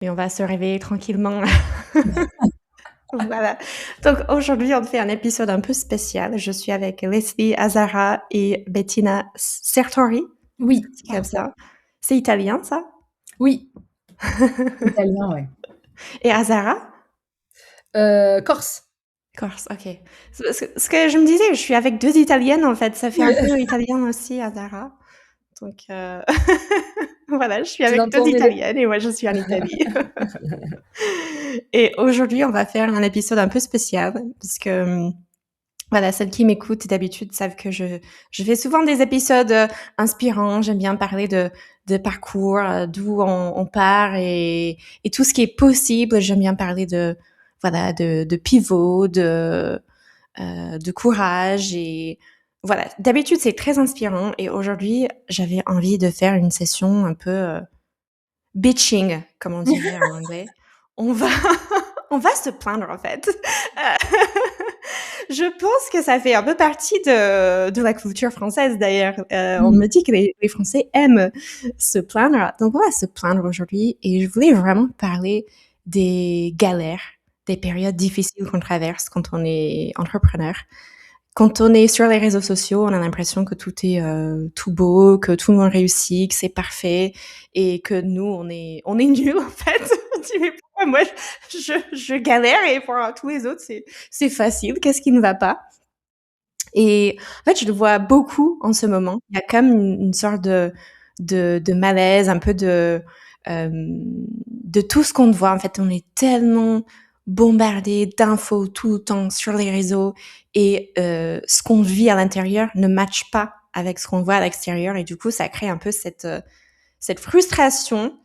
Et on va se réveiller tranquillement. Voilà. Donc aujourd'hui, on fait un épisode un peu spécial. Je suis avec Leslie Azara et Bettina Sertori. Oui, C'est comme parfait. ça. C'est italien, ça? Oui, italien, ouais. Et Azara? Corse. Corse, ok. Ce que je me disais, je suis avec deux Italiennes, en fait. Ça fait un peu italien aussi, Azara. Donc, voilà, je suis C'est avec dans deux ton élé Italiennes et moi, je suis en Italie. Et aujourd'hui, on va faire un épisode un peu spécial parce que voilà, celles qui m'écoutent d'habitude savent que je fais souvent des épisodes inspirants. J'aime bien parler de parcours, d'où on part et tout ce qui est possible. J'aime bien parler de voilà de pivot, de courage et voilà. D'habitude, c'est très inspirant et aujourd'hui, j'avais envie de faire une session un peu bitching, comme on dirait en anglais. On va on va se plaindre en fait. Je pense que ça fait un peu partie de la culture française d'ailleurs. On Mmh. me dit que les Français aiment se plaindre. Donc on va se plaindre aujourd'hui et je voulais vraiment parler des galères, des périodes difficiles qu'on traverse quand on est entrepreneur. Quand on est sur les réseaux sociaux, on a l'impression que tout est tout beau, que tout le monde réussit, que c'est parfait et que nous on est nuls en fait. On dit mais pourquoi moi je galère et pour tous les autres c'est facile. Qu'est-ce qui ne va pas? Et en fait, je le vois beaucoup en ce moment. Il y a comme une sorte de malaise, un peu de tout ce qu'on voit. En fait, on est tellement bombardé d'infos tout le temps sur les réseaux et ce qu'on vit à l'intérieur ne matche pas avec ce qu'on voit à l'extérieur et du coup, ça crée un peu cette frustration.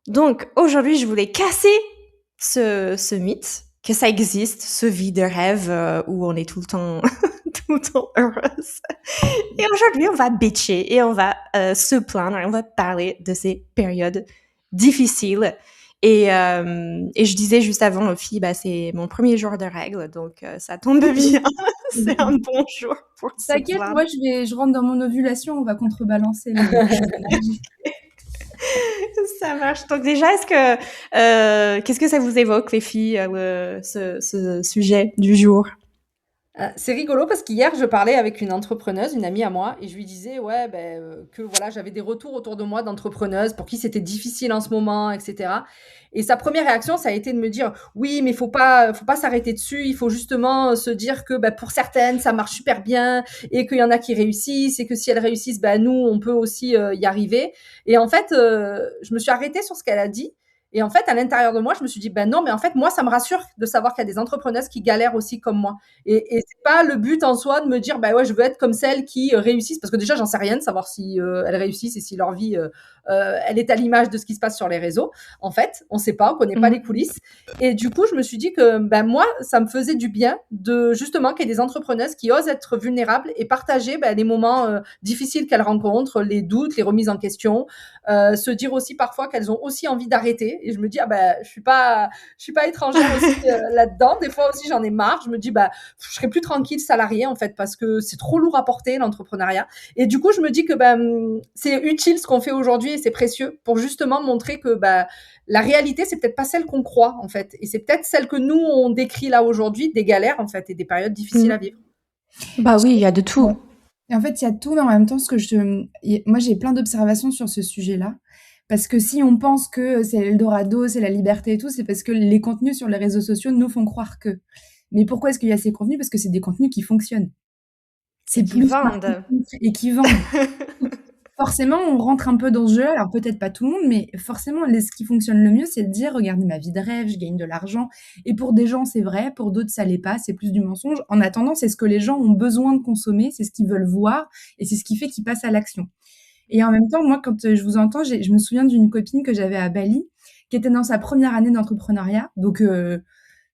Donc aujourd'hui, je voulais casser ce mythe que ça existe, ce vie de rêve où on est tout le temps tout le temps heureuse. Et aujourd'hui, on va bitcher et on va se plaindre et on va parler de ces périodes difficiles. Et je disais juste avant aux filles, bah, c'est mon premier jour de règles, donc ça tombe bien. C'est un bon jour pour se T'inquiète, plaindre. moi je rentre dans mon ovulation, on va contrebalancer les énergies. Ça marche. Donc déjà, qu'est-ce que ça vous évoque, les filles, ce sujet du jour? C'est rigolo parce qu'hier, je parlais avec une entrepreneuse, une amie à moi et je lui disais, ouais, que voilà, j'avais des retours autour de moi d'entrepreneuses pour qui c'était difficile en ce moment et cetera et sa première réaction, ça a été de me dire: «Oui, mais faut pas s'arrêter dessus, il faut justement, se dire que, bah, pour certaines, ça marche super bien et qu'il y en a qui réussissent et que si elles réussissent, bah, nous, on peut aussi, y arriver» et en fait, je me suis arrêtée sur ce qu'elle a dit et en fait, à l'intérieur de moi, je me suis dit: «Ben non, mais en fait, moi, ça me rassure de savoir qu'il y a des entrepreneuses qui galèrent aussi comme moi». Et c'est pas le but en soi de me dire bah ouais je veux être comme celles qui réussissent parce que déjà j'en sais rien de savoir si elles réussissent et si leur vie elle est à l'image de ce qui se passe sur les réseaux. En fait, on sait pas, on connaît pas les Mhm. coulisses. Et du coup, je me suis dit que ben moi, ça me faisait du bien de justement qu'il y ait des entrepreneuses qui osent être vulnérables et partager ben, les moments difficiles qu'elles rencontrent, les doutes, les remises en question, se dire aussi parfois qu'elles ont aussi envie d'arrêter. Et je me dis ah ben je suis pas étrangère aussi là-dedans. Des fois aussi j'en ai marre. Je me dis bah je serais plus tranquille salariée en fait parce que c'est trop lourd à porter l'entrepreneuriat. Et du coup, je me dis que c'est utile ce qu'on fait aujourd'hui et c'est précieux pour justement montrer que la réalité c'est peut-être pas celle qu'on croit en fait et c'est peut-être celle que nous on décrit là aujourd'hui des galères en fait et des périodes difficiles à Mhm. vivre. Bah oui, il y a de tout. Ouais. Et en fait, il y a tout, mais en même temps, moi, j'ai plein d'observations sur ce sujet-là. Parce que si on pense que c'est l'Eldorado, c'est la liberté et tout, c'est parce que les contenus sur les réseaux sociaux nous font croire que. Mais pourquoi est-ce qu'il y a ces contenus? Parce que c'est des contenus qui fonctionnent. Et C'est qui plus vendent. marketing et qui vendent. Donc forcément, on rentre un peu dans ce jeu-là. Alors peut-être pas tout le monde, mais forcément, ce qui fonctionne le mieux, c'est de dire: «Regardez ma vie de rêve, je gagne de l'argent» et pour des gens, c'est vrai, pour d'autres, ça l'est pas, c'est plus du mensonge. En attendant, c'est ce que les gens ont besoin de consommer, c'est ce qu'ils veulent voir et c'est ce qui fait qu'ils passent à l'action. Et en même temps, moi, quand, je vous entends, je me souviens d'une copine que j'avais à Bali, qui était dans sa première année d'entrepreneuriat, donc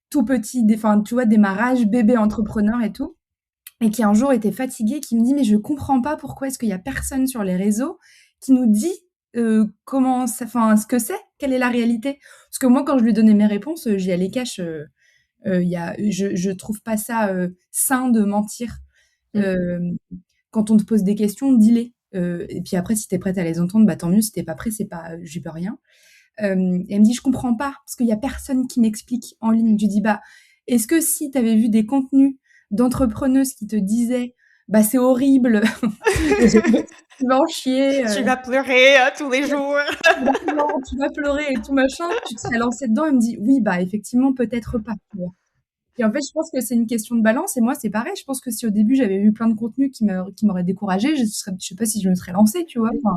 tout petit, enfin, tu vois, démarrage, bébé entrepreneur et tout et qui un jour était fatiguée, qui me dit: «Mais je comprends pas pourquoi est-ce qu'il y a personne sur les réseaux qui nous dit, comment ça enfin, ce que c'est, quelle est la réalité?» Parce que moi, quand je lui donnais mes réponses, j'y allais cash, il y a je trouve pas ça, sain de mentir. Mm. Hem, Quand on te pose des questions, dis-les, et puis après si tu es prête à les entendre, bah, tant mieux, si tu es pas prêt, c'est pas j'y peux rien. Et elle me dit: «Je comprends pas, parce qu'il y a personne qui m'explique en ligne». Je lui dis: «Bah, est-ce que si tu avais vu des contenus d'entrepreneuses qui te disaient: "Bah, c'est horrible, tu vas en chier, Tu vas pleurer tous les jours. exactement, tu vas pleurer et tout machin", tu te serais lancée dedans? Elle me dit: «Oui, bah, effectivement, peut-être pas», tu vois? Et en fait, je pense que c'est une question de balance et moi, c'est pareil. Je pense que si au début, j'avais vu plein de contenus qui m'auraient découragée, je sais pas si je me serais lancée, tu vois? Enfin,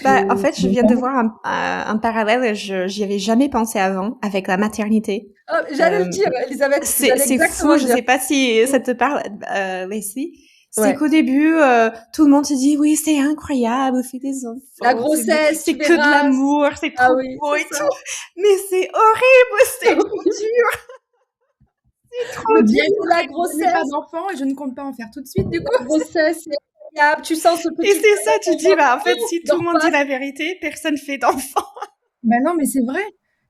Bah, en fait, je mais viens de jamais. voir un parallèle, j'y avais jamais pensé avant avec la maternité. Ah, j'allais le Euh, dire, Elisabeth, j'allais c'est exactement fou, le je dire. sais pas si ça te parle, Leslie. C'est Ouais. qu'au début, tout le monde se dit oui, c'est incroyable, fais des La enfants, grossesse, tu c'est que de verras. l'amour, c'est Ah trop oui, beau et c'est ça. tout. Mais c'est horrible, c'est trop dur, c'est trop Donc, Bientôt dur. la je n'ai pas grossesse. d'enfant et je ne compte pas en faire tout de suite, du coup. La grossesse, c'est incroyable. Tu sens ce Et petit c'est ça, bébé tu au dis, ventre. bah, en fait, Oh, si tout le dors monde pas. dit la vérité, personne fait d'enfant. Bah non, mais c'est vrai.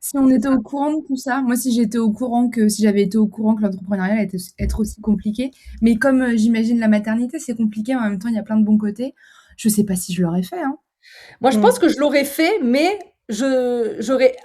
Si on était au courant de tout ça, moi, si j'avais été au courant que l'entrepreneuriat allait être aussi compliqué, mais comme j'imagine la maternité, c'est compliqué, en même temps, il y a plein de bons côtés. Je sais pas si je l'aurais fait, hein. Moi, je pense que je l'aurais fait, mais j'aurais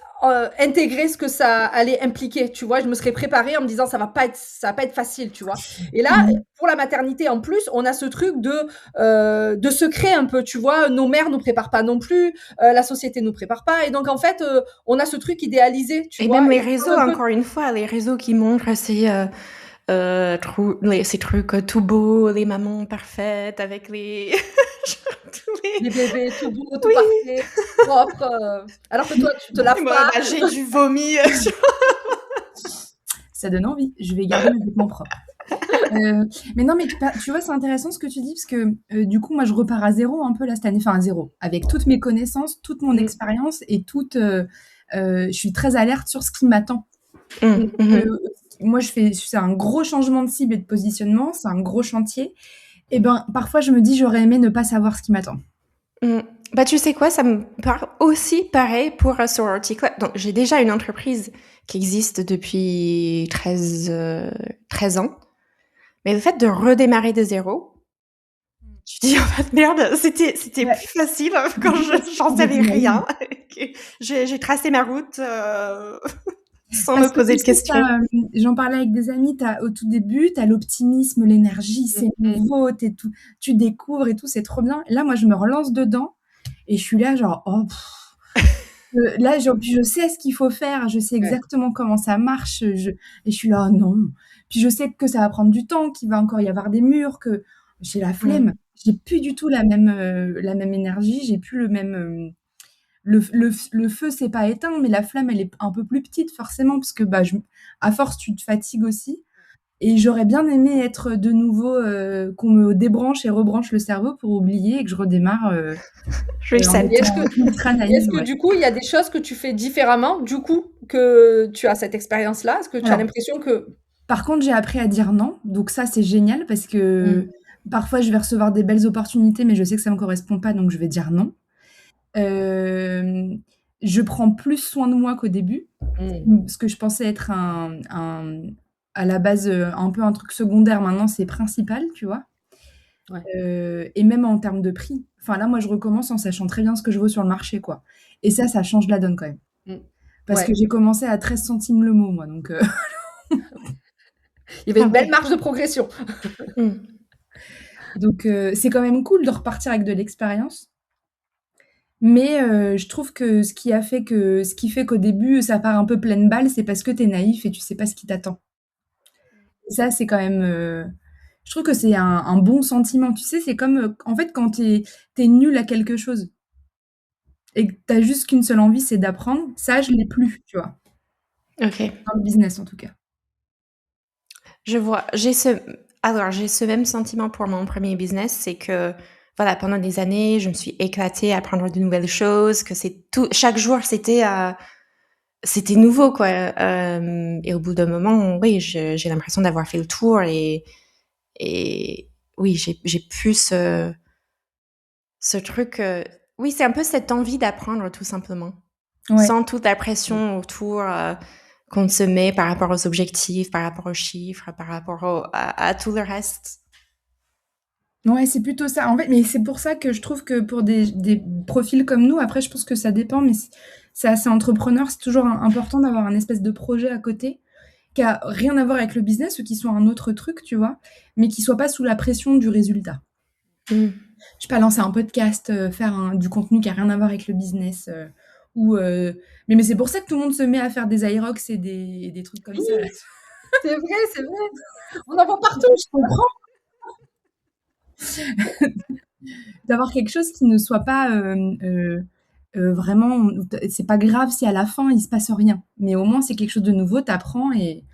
intégré ce que ça allait impliquer. Tu vois, je me serais préparée en me disant ça va pas être facile, tu vois. Et là, Mmh. pour la maternité, en plus, on a ce truc de secret un peu, tu vois. Nos mères nous préparent pas non plus, la société nous prépare pas, et donc en fait, on a ce truc idéalisé, tu Et vois. même les Et réseaux, un peu. encore une fois, les réseaux qui montrent ces trucs tout beaux, les mamans parfaites avec les, tous Les bébés tout beaux, tout oui. parfait, propre, alors que toi, tu te laves Moi, pas. bah, j'ai du vomi. Ça donne envie. Je vais garder mes vêtements propres. Mais non, mais tu vois, c'est intéressant ce que tu dis parce que, du coup, moi, je repars à zéro un peu là cette année, enfin à zéro, avec toutes mes connaissances, toute mon expérience et je suis très alerte sur ce qui m'attend. Donc, moi, c'est un gros changement de cible et de positionnement, c'est un gros chantier. Et ben, parfois, je me dis: «J'aurais aimé ne pas savoir ce qui m'attend». Bah, tu sais quoi, ça me parle aussi pareil pour Sorority Club. Donc, j'ai déjà une entreprise qui existe depuis 13 ans. Mais le fait de redémarrer de zéro, tu dis, en fait, merde, c'était Ouais. plus facile quand j'en savais rien. J'ai tracé ma route sans me Parce que poser tu de sais, questions. j'en parlais avec des amis, au tout début, tu as l'optimisme, l'énergie, c'est Mm. nouveau, tu découvres et tout, c'est trop bien. Là, moi, je me relance dedans et je suis là genre: «Oh là, puis je sais ce qu'il faut faire, je sais Ouais. exactement comment ça marche, et je suis là: «Oh non». Puis je sais que ça va prendre du temps, qu'il va encore y avoir des murs, que j'ai la Mm. flemme. J'ai plus du tout la même énergie, j'ai plus le même, le feu s'est pas éteint, mais la flamme, elle est un peu plus petite forcément parce que, bah, à force, tu te fatigues aussi et j'aurais bien aimé être de nouveau, qu'on me débranche et rebranche le cerveau pour oublier et que je redémarre, en Reset. Et est-ce étant que ultra est-ce naïve, que ouais. du coup, il y a des choses que tu fais différemment, du coup, que tu as cette expérience-là? Est-ce que tu as Alors, l'impression que par contre, j'ai appris à dire non, donc ça, c'est génial parce que Mm. parfois, je vais recevoir des belles opportunités, mais je sais que ça me correspond pas, donc je vais dire non. Hem, je prends plus soin de moi qu'au début. Ce que je pensais être à la base, un peu un truc secondaire, maintenant c'est principal, tu vois? ouais. Et même en termes de prix. Enfin là, moi, je recommence en sachant très bien ce que je vaux sur le marché, quoi. Et ça change la donne quand même. Mmh. Parce que Ouais. j'ai commencé à 13 centimes le mot, moi, donc Il y avait Ah une belle ouais. marge de progression. Mm. c'est quand même cool de repartir avec de l'expérience. Mais je trouve que ce qui fait qu'au début, ça part un peu pleine balle, c'est parce que tu es naïf et tu sais pas ce qui t'attend. Et ça, c'est quand même, je trouve que c'est un bon sentiment. Tu sais, c'est comme, en fait, quand tu es nul à quelque chose et que tu as juste qu'une seule envie, c'est d'apprendre. Ça, je l'ai plus, tu vois? Ok. Dans le business, en tout cas. Je vois. J'ai ce même sentiment pour mon premier business, c'est que, voilà, pendant des années, je me suis éclatée à apprendre de nouvelles choses, que chaque jour, c'était nouveau, quoi. Et au bout d'un moment, oui, j'ai l'impression d'avoir fait le tour et oui, j'ai plus ce truc, oui, c'est un peu cette envie d'apprendre, tout simplement. Ouais. Sans toute la pression autour, qu'on se met par rapport aux objectifs, par rapport aux chiffres, par rapport à tout le reste. Ouais, c'est plutôt ça. En fait, mais c'est pour ça que je trouve que pour des profils comme nous, après, je pense que ça dépend, mais c'est assez entrepreneur, c'est toujours important d'avoir un espèce de projet à côté qui a rien à voir avec le business ou qui soit un autre truc, tu vois, mais qui soit pas sous la pression du résultat. Mmh. Je sais pas, lancer un podcast, faire du contenu qui a rien à voir avec le business, ou mais c'est pour ça que tout le monde se met à faire des Aerox et des trucs comme ça là. C'est vrai. On en voit partout. Je comprends. D'avoir quelque chose qui ne soit pas, vraiment c'est pas grave si à la fin il se passe rien, mais au moins c'est quelque chose de nouveau, tu apprends et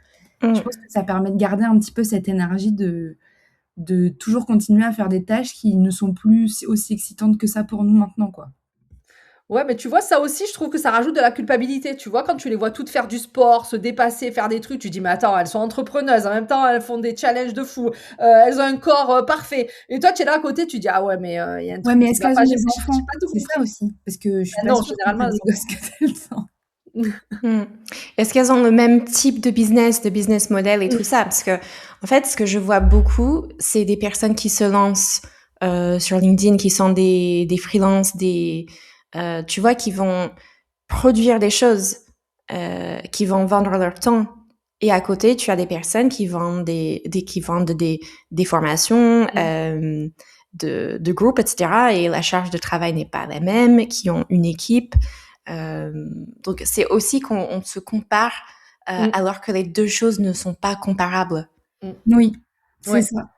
je Mmh. pense que ça permet de garder un petit peu cette énergie de toujours continuer à faire des tâches qui ne sont plus aussi excitantes que ça pour nous maintenant, quoi. Ouais, mais tu vois, ça aussi, je trouve que ça rajoute de la culpabilité. Tu vois, quand tu les vois toutes faire du sport, se dépasser, faire des trucs, tu dis: «Mais attends, elles sont entrepreneuses, en même temps, elles font des challenges de fou, elles ont un corps, parfait» et toi, tu es là à côté, tu dis: «Ah ouais, mais il y a un Ouais, truc mais qui est-ce va qu'elles pas, ont j'ai des j'ai enfants? pas tout C'est ça compris». aussi, parce que je suis Bah pas non, sûre quand tu généralement, as des elles ont gosses que tu aies le temps. Mmh. Est-ce qu'elles ont le même type de business model et tout ça? Parce que, en fait, ce que je vois beaucoup, c'est des personnes qui se lancent sur LinkedIn, qui sont des freelances, tu vois, qui vont produire des choses, qui vont vendre leur temps. Et à côté, tu as des personnes qui vendent des formations, de groupes, etc. Et la charge de travail n'est pas la même, qui ont une équipe. Donc, c'est aussi qu'on se compare, Mmh. alors que les deux choses ne sont pas comparables. Oui, c'est Ouais. ça.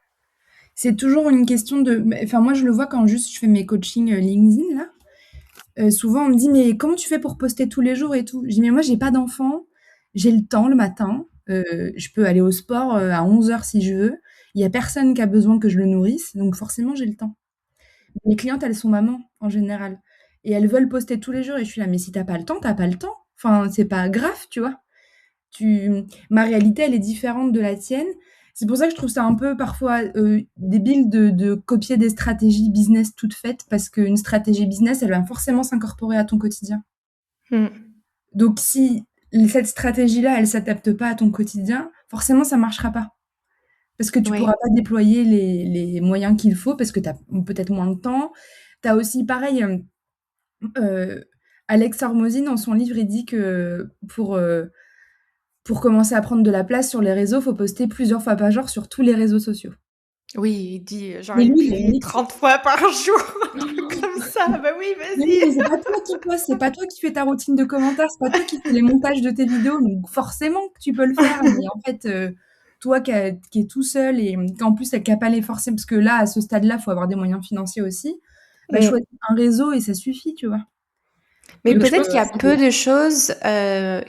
C'est toujours une question enfin, moi, je le vois quand juste je fais mes coachings, LinkedIn là. Souvent on me dit: «Mais comment tu fais pour poster tous les jours et tout?» Je dis: «Mais moi j'ai pas d'enfant, j'ai le temps le matin, je peux aller au sport, à 11h si je veux. Il y a personne qui a besoin que je le nourrisse, donc forcément j'ai le temps». Mes clientes, elles sont mamans en général et elles veulent poster tous les jours et je suis là: «Mais si tu as pas le temps, tu as pas le temps. Enfin, c'est pas grave», tu vois? Ma réalité, elle est différente de la tienne. C'est pour ça que je trouve ça un peu parfois, débile de copier des stratégies business toutes faites parce qu'une stratégie business, elle va forcément s'incorporer à ton quotidien. Mmh. Donc si cette stratégie-là, elle s'adapte pas à ton quotidien, forcément ça marchera pas. Parce que tu Oui. pourras pas déployer les moyens qu'il faut parce que tu as peut-être moins de temps. Tu as aussi pareil, Alex Hormozy dans son livre, il dit que pour commencer à prendre de la place sur les réseaux, faut poster plusieurs fois par jour sur tous les réseaux sociaux. Oui, il dit, genre, Mais il lui, il a une publie équipe. 30 fois par jour, un truc comme ça. Bah oui, Mais oui, vas-y. mais c'est pas toi qui postes, c'est pas toi qui fais ta routine de commentaires, c'est pas toi qui fais les montages de tes vidéos, donc forcément que tu peux le faire. Mais en fait, toi qui est tout seul et qu'en plus qui a pas les forcément parce que là, à ce stade-là, faut avoir des moyens financiers aussi, bah, Mmh. choisis un réseau et ça suffit, tu vois? Mais Donc je peut-être pense qu'il y a peu de choses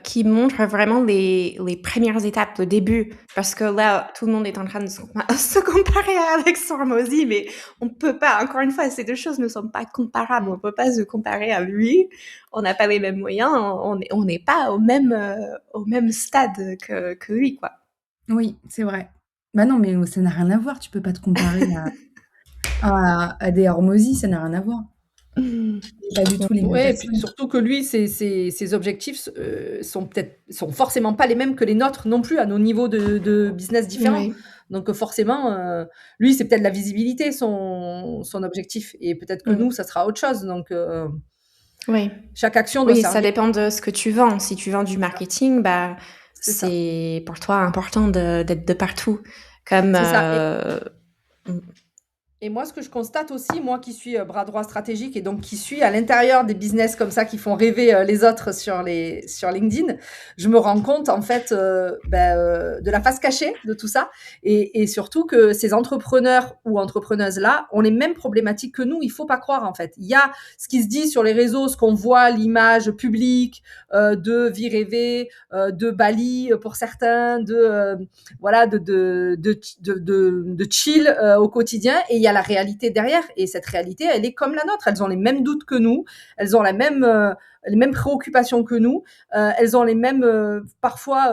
qui montrent vraiment les premières étapes, le début. Parce que là, tout le monde est en train de se comparer à Alex Hormozy, mais on peut pas, encore une fois, ces deux choses ne sont pas comparables. On peut pas se comparer à lui. On n'a pas les mêmes moyens. On n'est pas au même stade que lui, quoi. oui, c'est vrai. Bah, non, mais ça n'a rien à voir, tu peux pas te comparer à des Hormozy, ça n'a rien à voir. C'est pas du tout les mêmes Ouais et puis personnes. surtout que lui, ses objectifs sont forcément pas les mêmes que les nôtres non plus, à nos niveaux de business différents. Oui, Donc forcément, lui, c'est peut-être la visibilité son objectif et peut-être que nous, mm. ça sera autre chose. Donc Oui. chaque action doit Oui, ça servir, dépend de ce que tu vends. Si tu vends du marketing, bah, c'est ça, c'est pour toi important d'être de partout. Comme, c'est ça mm, et moi, ce que je constate aussi, moi qui suis, bras droit stratégique et donc qui suis à l'intérieur des business comme ça qui font rêver, les autres sur LinkedIn, je me rends compte en fait, de la face cachée de tout ça et surtout que ces entrepreneurs ou entrepreneuses-là ont les mêmes problématiques que nous. Il faut pas croire en fait. Il y a ce qui se dit sur les réseaux, ce qu'on voit, l'image publique, de vie rêvée, de Bali, pour certains, voilà, de chill au quotidien et il y a la réalité derrière et cette réalité elle est comme la nôtre, elles ont les mêmes doutes que nous, elles ont les mêmes préoccupations que nous, elles ont les mêmes parfois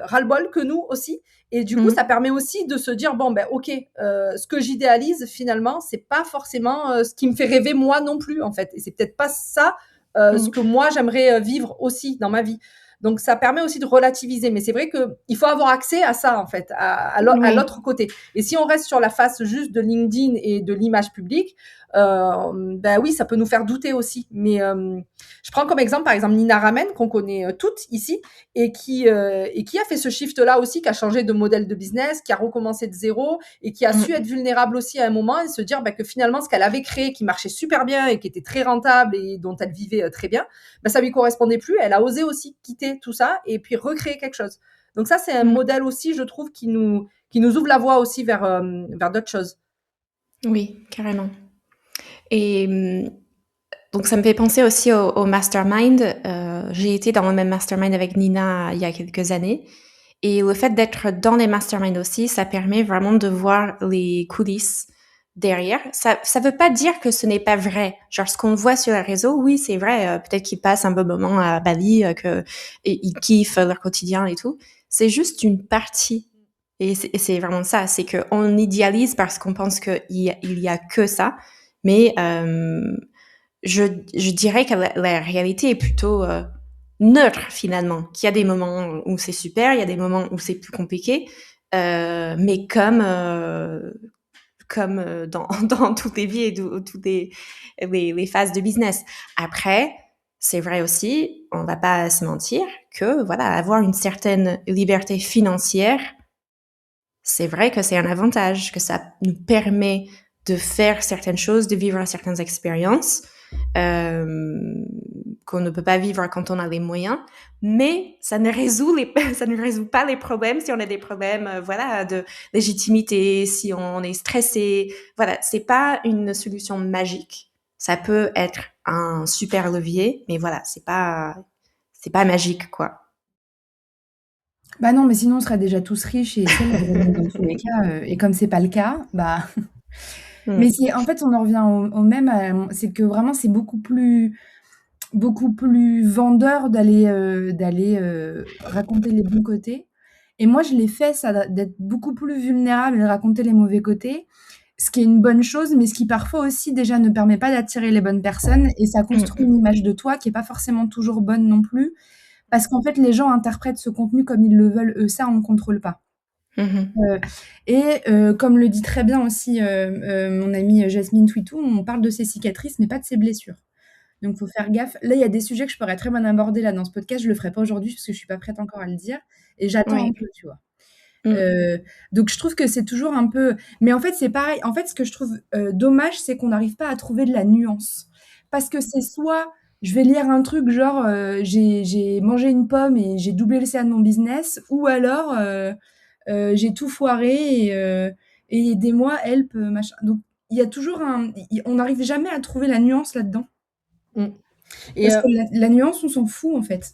ras-le-bol que nous aussi et du coup ça mm, permet aussi de se dire bon ben ok ce que j'idéalise finalement c'est pas forcément ce qui me fait rêver moi non plus en fait et c'est peut-être pas ça ce mm. que moi j'aimerais vivre aussi dans ma vie. Donc ça permet aussi de relativiser, mais c'est vrai qu'il faut avoir accès à ça en fait, à Oui. l'autre côté. Et si on reste sur la face juste de LinkedIn et de l'image publique, ben oui, ça peut nous faire douter aussi. Mais je prends comme exemple, par exemple, Nina Ramen, qu'on connaît toutes ici, et qui a fait ce shift-là aussi, qui a changé de modèle de business, qui a recommencé de zéro, et qui a su être vulnérable aussi à un moment et se dire que finalement, ce qu'elle avait créé, qui marchait super bien et qui était très rentable et dont elle vivait très bien, ça lui correspondait plus. Elle a osé aussi quitter tout ça et puis recréer quelque chose. Donc ça, c'est un modèle aussi, je trouve, qui nous ouvre la voie aussi vers d'autres choses. Oui, carrément. Et donc, ça me fait penser aussi au mastermind. J'ai été dans le même mastermind avec Nina il y a quelques années. Et le fait d'être dans les masterminds aussi, ça permet vraiment de voir les coulisses derrière. Ça veut pas dire que ce n'est pas vrai. Genre, ce qu'on voit sur les réseaux, oui, c'est vrai. Peut-être qu'ils passent un bon moment à Bali, ils kiffent leur quotidien et tout. C'est juste une partie. Et c'est vraiment ça. C'est qu'on idéalise parce qu'on pense qu'il y a que ça. Mais je dirais que la réalité est plutôt neutre finalement. Qu'il y a des moments où c'est super, il y a des moments où c'est plus compliqué, mais comme dans toutes les vies et toutes les phases de business. Après, c'est vrai aussi, on va pas se mentir, que voilà, avoir une certaine liberté financière, c'est vrai que c'est un avantage, que ça nous permet de faire certaines choses, de vivre certaines expériences qu'on ne peut pas vivre quand on a les moyens, mais ça ne résout pas les problèmes si on a des problèmes voilà, de légitimité, si on est stressé. Voilà, c'est pas une solution magique. Ça peut être un super levier, mais voilà, c'est pas magique, quoi. Bah non, mais sinon on serait déjà tous riches et célèbres dans tous les cas, et comme c'est pas le cas, bah mais c'est en fait, on en revient au même, c'est que vraiment c'est beaucoup plus vendeur d'aller raconter les bons côtés. Et moi, je l'ai fait ça, d'être beaucoup plus vulnérable et de raconter les mauvais côtés, ce qui est une bonne chose, mais ce qui parfois aussi déjà ne permet pas d'attirer les bonnes personnes et ça construit une image de toi qui est pas forcément toujours bonne non plus. Parce qu'en fait, les gens interprètent ce contenu comme ils le veulent eux, ça on ne contrôle pas. Comme le dit très bien aussi mon amie Jasmine Twitou, on parle de ses cicatrices mais pas de ses blessures. Donc faut faire gaffe. Là, il y a des sujets que je pourrais très bien aborder là dans ce podcast, je le ferai pas aujourd'hui parce que je suis pas prête encore à le dire et j'attends un peu, tu vois? Donc je trouve que c'est toujours un peu mais en fait, c'est pareil. En fait, ce que je trouve dommage, c'est qu'on n'arrive pas à trouver de la nuance. Parce que c'est soit je vais lire un truc genre j'ai mangé une pomme et j'ai doublé le CA de mon business, ou alors j'ai tout foiré et aidez-moi, help, machin. Donc il y a toujours on n'arrive jamais à trouver la nuance là-dedans. Et Parce que la nuance, on s'en fout en fait.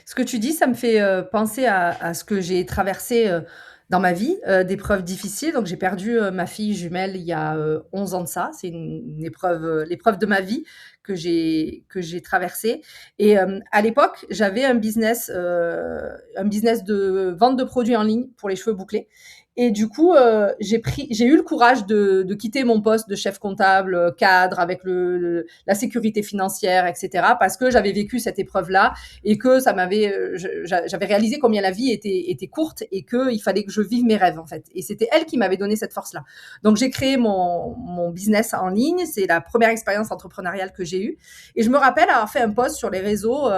Ce que tu dis, ça me fait penser à ce que j'ai traversé dans ma vie, d'épreuves difficiles. Donc j'ai perdu ma fille jumelle il y a 11 ans de ça. C'est l'épreuve de ma vie que j'ai traversée. Et à l'époque, j'avais un business de vente de produits en ligne pour les cheveux bouclés. Et du coup, j'ai eu le courage de quitter mon poste de chef comptable, cadre, avec la sécurité financière, etc., parce que j'avais vécu cette épreuve-là et que j'avais réalisé combien la vie était courte et qu'il fallait que je vive mes rêves, en fait. Et c'était elle qui m'avait donné cette force-là. Donc, j'ai créé mon business en ligne. C'est la première expérience entrepreneuriale que j'ai eue. Et je me rappelle avoir fait un post sur les réseaux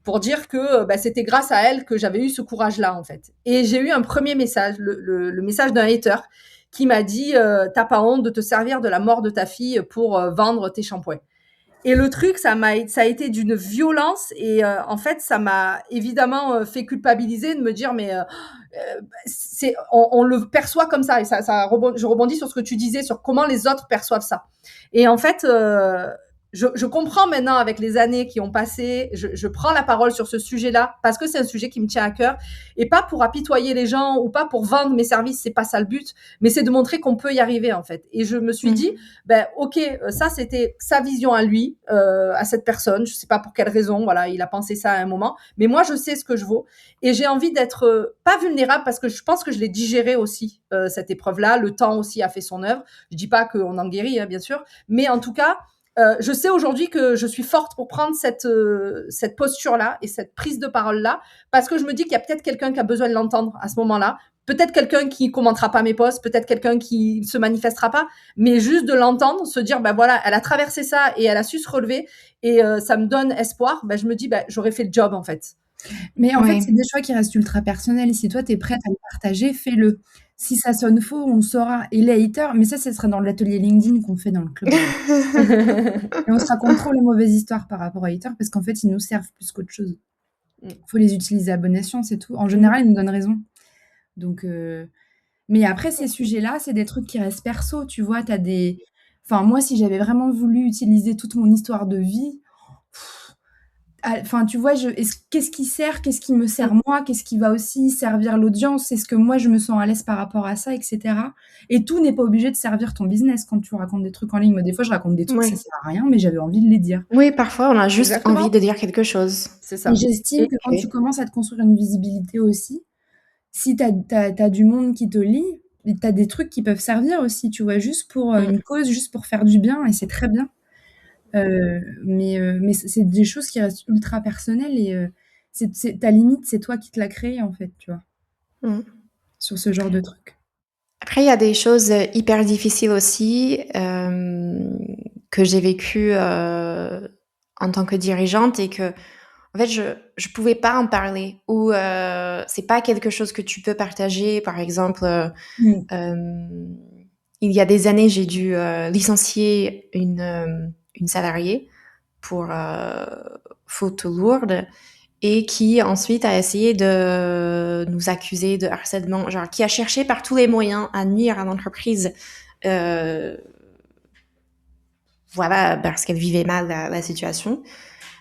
pour dire que c'était grâce à elle que j'avais eu ce courage-là, en fait. Et j'ai eu un premier message, le message d'un hater qui m'a dit t'as pas honte de te servir de la mort de ta fille pour vendre tes shampoings. Et le truc, ça a été d'une violence et en fait, ça m'a évidemment fait culpabiliser de me dire mais on le perçoit comme ça et je rebondis sur ce que tu disais sur comment les autres perçoivent ça. Et en fait, je comprends maintenant avec les années qui ont passé, je prends la parole sur ce sujet-là parce que c'est un sujet qui me tient à cœur et pas pour apitoyer les gens ou pas pour vendre mes services, c'est pas ça le but, mais c'est de montrer qu'on peut y arriver en fait. Et je me suis dit, ok, ça c'était sa vision à lui, à cette personne, je sais pas pour quelle raison, voilà, il a pensé ça à un moment, mais moi je sais ce que je vaux et j'ai envie d'être pas vulnérable parce que je pense que je l'ai digéré aussi cette épreuve-là, le temps aussi a fait son œuvre. Je dis pas qu'on en guérit, hein, bien sûr, mais en tout cas. Je sais aujourd'hui que je suis forte pour prendre cette posture-là et cette prise de parole-là, parce que je me dis qu'il y a peut-être quelqu'un qui a besoin de l'entendre à ce moment-là, peut-être quelqu'un qui commentera pas mes posts, peut-être quelqu'un qui se manifestera pas, mais juste de l'entendre, se dire, bah voilà, elle a traversé ça et elle a su se relever et ça me donne espoir. Bah, je me dis, bah, j'aurais fait le job en fait. Mais en fait, Oui. c'est des choix qui restent ultra personnels. Si toi, tu es prête à le partager, fais-le. Si ça sonne faux, on le saura. Et les haters, mais ça serait dans l'atelier LinkedIn qu'on fait dans le club. Et on se raconte trop les mauvaises histoires par rapport aux haters parce qu'en fait, ils nous servent plus qu'autre chose. Faut les utiliser à bon escient, c'est tout. En général, ils nous donnent raison. Donc, mais après, ces sujets-là, c'est des trucs qui restent perso, tu vois. T'as des... Enfin, moi, si j'avais vraiment voulu utiliser toute mon histoire de vie, enfin, tu vois, qu'est-ce qui sert, qu'est-ce qui me sert moi, qu'est-ce qui va aussi servir l'audience, est-ce que moi je me sens à l'aise par rapport à ça, etc. Et tout n'est pas obligé de servir ton business quand tu racontes des trucs en ligne. Moi, des fois, je raconte des trucs, Oui. ça sert à rien, mais j'avais envie de les dire. Oui, parfois, on a juste Exactement. envie de dire quelque chose. C'est ça. Et j'estime que quand tu commences à te construire une visibilité aussi, si t'as du monde qui te lit, t'as des trucs qui peuvent servir aussi, tu vois, juste pour une cause, juste pour faire du bien, et c'est très bien. Mais c'est des choses qui restent ultra personnelles et ta limite, c'est toi qui te l'as créée, en fait, tu vois, sur ce genre de truc. Après, il y a des choses hyper difficiles aussi que j'ai vécues en tant que dirigeante et que, en fait, je pouvais pas en parler ou c'est pas quelque chose que tu peux partager. Par exemple, il y a des années, j'ai dû licencier une salariée pour faute lourde et qui ensuite a essayé de nous accuser de harcèlement, genre qui a cherché par tous les moyens à nuire à l'entreprise. Voilà, parce qu'elle vivait mal la situation.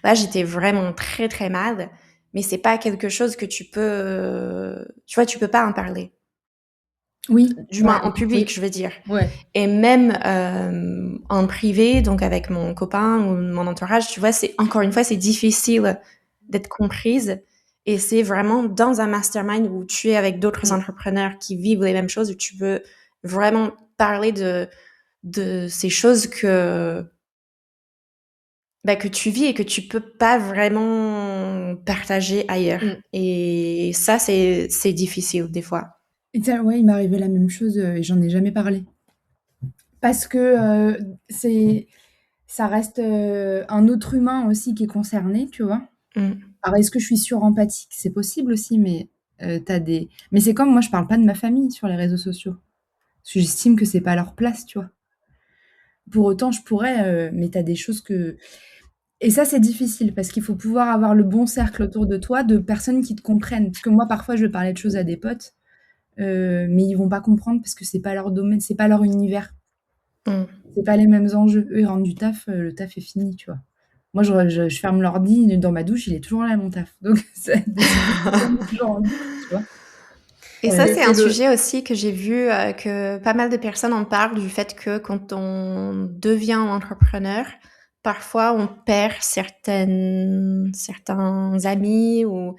Là, j'étais vraiment très très mal, mais c'est pas quelque chose que tu peux, tu vois, tu peux pas en parler. Oui. Du moins en public, je veux dire. Ouais. Et même en privé, donc avec mon copain ou mon entourage, tu vois, c'est encore une fois, c'est difficile d'être comprise. Et c'est vraiment dans un mastermind où tu es avec d'autres entrepreneurs qui vivent les mêmes choses, où tu peux vraiment parler de ces choses que tu vis et que tu peux pas vraiment partager ailleurs. Et ça, c'est difficile des fois. Et ça, ouais, il m'est arrivé la même chose et j'en ai jamais parlé. Parce que ça reste un autre humain aussi qui est concerné, tu vois. Alors, est-ce que je suis surempathique? C'est possible aussi, mais mais c'est comme moi, je parle pas de ma famille sur les réseaux sociaux. Parce que j'estime que c'est pas leur place, tu vois. Pour autant, je pourrais, mais t'as des choses que... Et ça, c'est difficile parce qu'il faut pouvoir avoir le bon cercle autour de toi de personnes qui te comprennent. Parce que moi, parfois, je vais parler de choses à des potes, mais ils vont pas comprendre parce que c'est pas leur domaine, c'est pas leur univers. C'est pas les mêmes enjeux. Eux, ils rentrent du taf, le taf est fini, tu vois. Moi, je ferme l'ordi dans ma douche, il est toujours là, mon taf. Donc, c'est toujours en boucle, tu vois. Et ça, c'est un sujet aussi que j'ai vu que pas mal de personnes en parlent, du fait que quand on devient entrepreneur, parfois on perd certains amis ou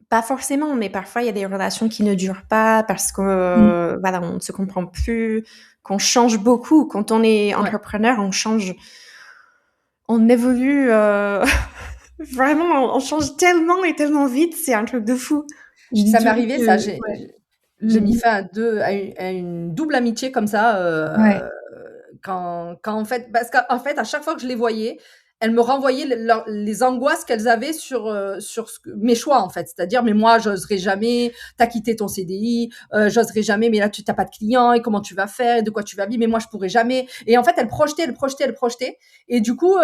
pas forcément, mais parfois il y a des relations qui ne durent pas parce que voilà, on ne se comprend plus, qu'on change beaucoup. Quand on est entrepreneur, on change, on évolue vraiment, on change tellement et tellement vite, c'est un truc de fou. Ça m'est arrivé, ça, j'ai mis fin à une double amitié comme ça, quand en fait, parce qu'en fait, à chaque fois que je les voyais, elles me renvoyaient les angoisses qu'elles avaient sur mes choix, en fait. C'est-à-dire, mais moi, j'oserais jamais, t'as quitté ton CDI, j'oserais jamais, mais là, tu n'as pas de clients, et comment tu vas faire, et de quoi tu vas vivre, mais moi, je pourrais jamais. Et en fait, elles projetaient. Et du coup,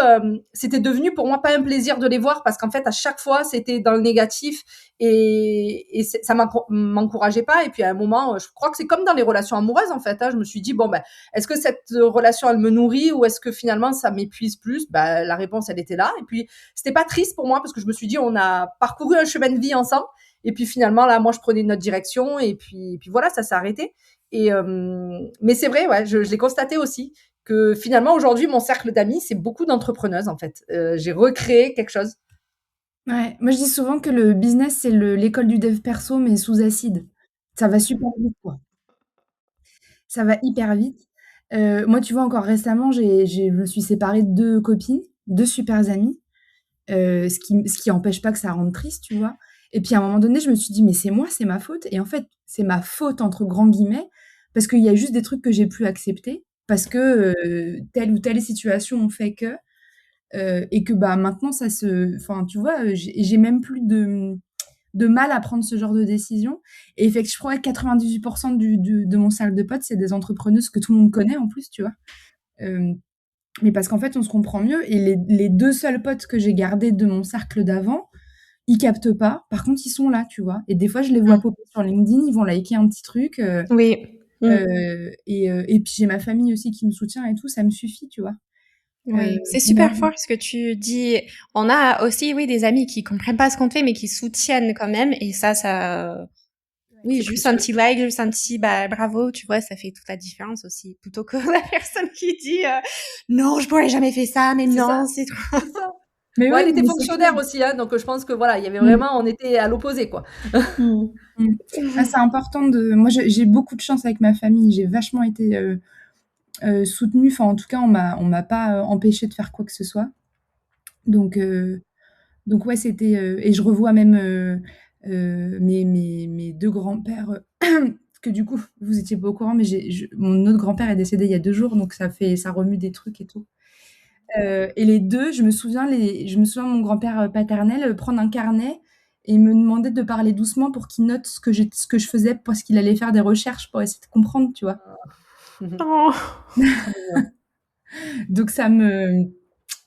c'était devenu pour moi pas un plaisir de les voir, parce qu'en fait, à chaque fois, c'était dans le négatif, et ça m'encourageait pas. Et puis, à un moment, je crois que c'est comme dans les relations amoureuses, en fait. Je me suis dit, bon, ben, est-ce que cette relation, elle me nourrit ou est-ce que finalement, ça m'épuise plus? La réponse, elle était là. Et puis, c'était pas triste pour moi parce que je me suis dit, on a parcouru un chemin de vie ensemble. Et puis, finalement, là, moi, je prenais notre direction et puis voilà, ça s'est arrêté. Mais c'est vrai, ouais, je l'ai constaté aussi que finalement, aujourd'hui, mon cercle d'amis, c'est beaucoup d'entrepreneuses, en fait. J'ai recréé quelque chose. Ouais, moi, je dis souvent que le business, c'est l'école du dev perso, mais sous acide. Ça va super vite, quoi. Ça va hyper vite. Moi, tu vois, encore récemment, je me suis séparée de 2 copines, 2 super amies, ce qui empêche pas que ça rende triste, tu vois. Et puis à un moment donné, je me suis dit: «Mais c'est moi, c'est ma faute» et en fait, c'est ma «faute» entre grands guillemets, parce qu'il y a juste des trucs que j'ai plus acceptés, parce que, telle ou telle situation ont fait que, et que, bah, maintenant ça se enfin, tu vois, j'ai même plus de mal à prendre ce genre de décision et effectivement, je crois que 98 de mon cercle de potes, c'est des entrepreneuses que tout le monde connaît en plus, tu vois? Hem, mais parce qu'en fait, on se comprend mieux et les 2 seuls potes que j'ai gardés de mon cercle d'avant, ils captent pas. Par contre, ils sont là, tu vois? Et des fois, je les vois Mmh. popper sur LinkedIn, ils vont liker un petit truc, Oui. Mmh. et puis j'ai ma famille aussi qui me soutient et tout, ça me suffit, tu vois? Oui, c'est Mais super fort ce que tu dis. On a aussi, oui, des amis qui comprennent pas ce qu'on fait, mais qui soutiennent quand même. Et ça, oui, c'est juste un précieux. petit like, juste un petit bah, bravo, tu vois, ça fait toute la différence aussi. Plutôt que la personne qui dit non, je pourrais jamais faire ça, mais C'est ça, non, c'est trop. c'est ça. Mais Bon, oui, elle était mais c'est clair. fonctionnaire aussi, hein, donc je pense que voilà, il y avait Mmh. vraiment on était à l'opposé, quoi. Mm. Mmh. Ah, c'est important de moi, j'ai beaucoup de chance avec ma famille. J'ai vachement été, soutenue. Enfin, en tout cas, on m'a pas, empêchée de faire quoi que ce soit. Donc donc ouais, c'était, et je revois même, mes 2 grands-pères, que du coup, vous étiez pas au courant, mais mon autre grand-père est décédé il y a 2 jours, donc ça remue des trucs et tout. Et les 2, je me souviens de mon grand-père, paternel, prendre un carnet et me demander de parler doucement pour qu'il note ce que je faisais parce qu'il allait faire des recherches pour essayer de comprendre, tu vois? Oh. Trop mignon. Donc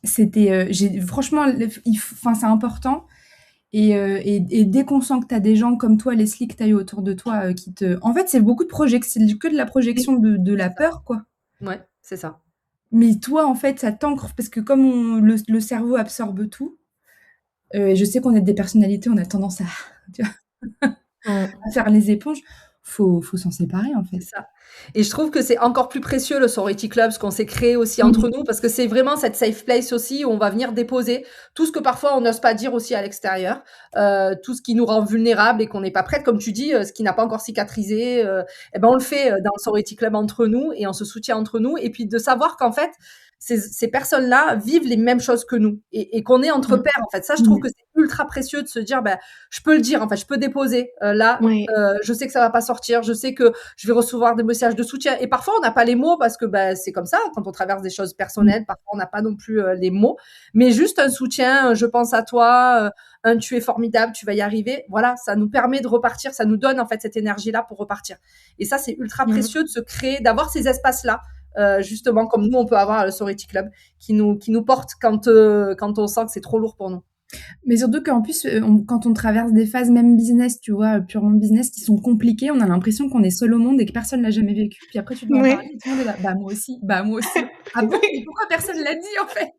c'était, j'ai franchement le il f enfin, c'est important et dès qu'on sent que tu as des gens comme toi, Leslie, que tu as eu autour de toi, qui te en fait, c'est beaucoup de c'est que de la Oui, projection de c'est la ça. peur, quoi. Ouais, c'est ça. Mais toi, en fait, ça t'ancre parce que comme le cerveau absorbe tout, et je sais qu'on est des personnalités, on a tendance à tu vois, Mm. à faire les éponges. Faut s'en séparer, en fait. C'est ça et je trouve que c'est encore plus précieux le Sorority Club, ce qu'on s'est créé aussi Mmh. entre nous, parce que c'est vraiment cette safe place aussi où on va venir déposer tout ce que parfois on n'ose pas dire aussi à l'extérieur, tout ce qui nous rend vulnérables et qu'on n'est pas prête, comme tu dis, ce qui n'a pas encore cicatrisé, et ben, on le fait, dans le Sorority Club entre nous et on se soutient entre nous et puis de savoir qu'en fait, ces personnes-là vivent les mêmes choses que nous et qu'on est entre Mm. pairs, en fait. Ça, je trouve Mmh. que c'est ultra précieux de se dire: «Bah, je peux le dire, en fait, je peux déposer, là, Oui. je sais que ça va pas sortir, je sais que je vais recevoir des messages de soutien et parfois on n'a pas les mots parce que bah, c'est comme ça quand on traverse des choses Mmh. personnelles, parfois on n'a pas non plus les mots, mais juste un soutien, je pense à toi, un tu es formidable, tu vas y arriver. Voilà, ça nous permet de repartir, ça nous donne en fait cette énergie-là pour repartir. Et ça, c'est ultra Mm. précieux de se créer, d'avoir ces espaces-là, justement comme nous on peut avoir à le Sorority Club, qui nous porte quand on sent que c'est trop lourd pour nous. Mais surtout qu'en plus, quand on traverse des phases même business, tu vois, purement business qui sont compliquées, on a l'impression qu'on est seul au monde et que personne l'a jamais vécu. Puis après tu dois en parler Oui. et tout le monde est là: «Bah, moi aussi, bah, moi aussi». «Ah bon? Mais pourquoi personne l'a dit, en fait?»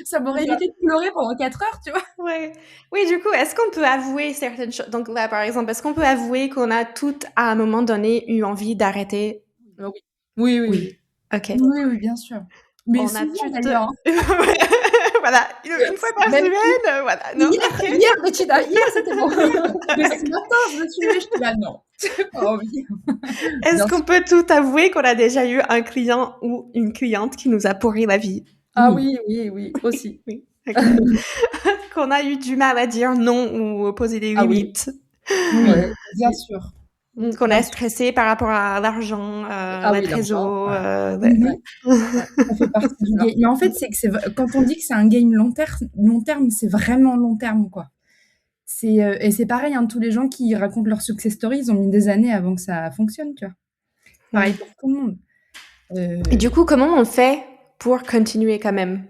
Ça m'aurait C'est ça. évité de pleurer pendant 4 heures, tu vois? Ouais. Oui, du coup, est-ce qu'on peut avouer certaines choses? Donc là, par exemple, est-ce qu'on peut avouer qu'on a toutes, à un moment donné, eu envie d'arrêter? Oui. Oui, oui, oui. Oui. OK. Oui, oui, bien sûr. Mais On a souvent toutes. d'ailleurs, hein. Voilà, une fois par Même semaine, voilà. Non, OK. hier, Bettina, hier, c'était bon. Mais ce matin, je me suis levée, j'étais là: «Non, j'ai pas envie». Est-ce Bien qu'on sûr. peut tout avouer qu'on a déjà eu un client ou une cliente qui nous a pourri la vie? Ah Oui. oui, oui, oui, aussi. Oui. OK. Qu'on a eu du mal à dire non ou poser des Ah oui, limites. Oui, ouais, bien aussi. sûr, Qu'on bien a sûr. stressé par rapport à l'argent, Ah la oui, l'argent, trésor, Mmh mh. ouais, ouais, Ça fait partie c'est du ça. game. Mais en fait, c'est que quand on dit que c'est un game long terme, c'est vraiment long terme, quoi. Et c'est pareil, hein, tous les gens qui racontent leur success story, ils ont mis des années avant que ça fonctionne, tu vois? Pareil Mmh. pour tout le monde. Et du coup, comment on fait pour continuer quand même?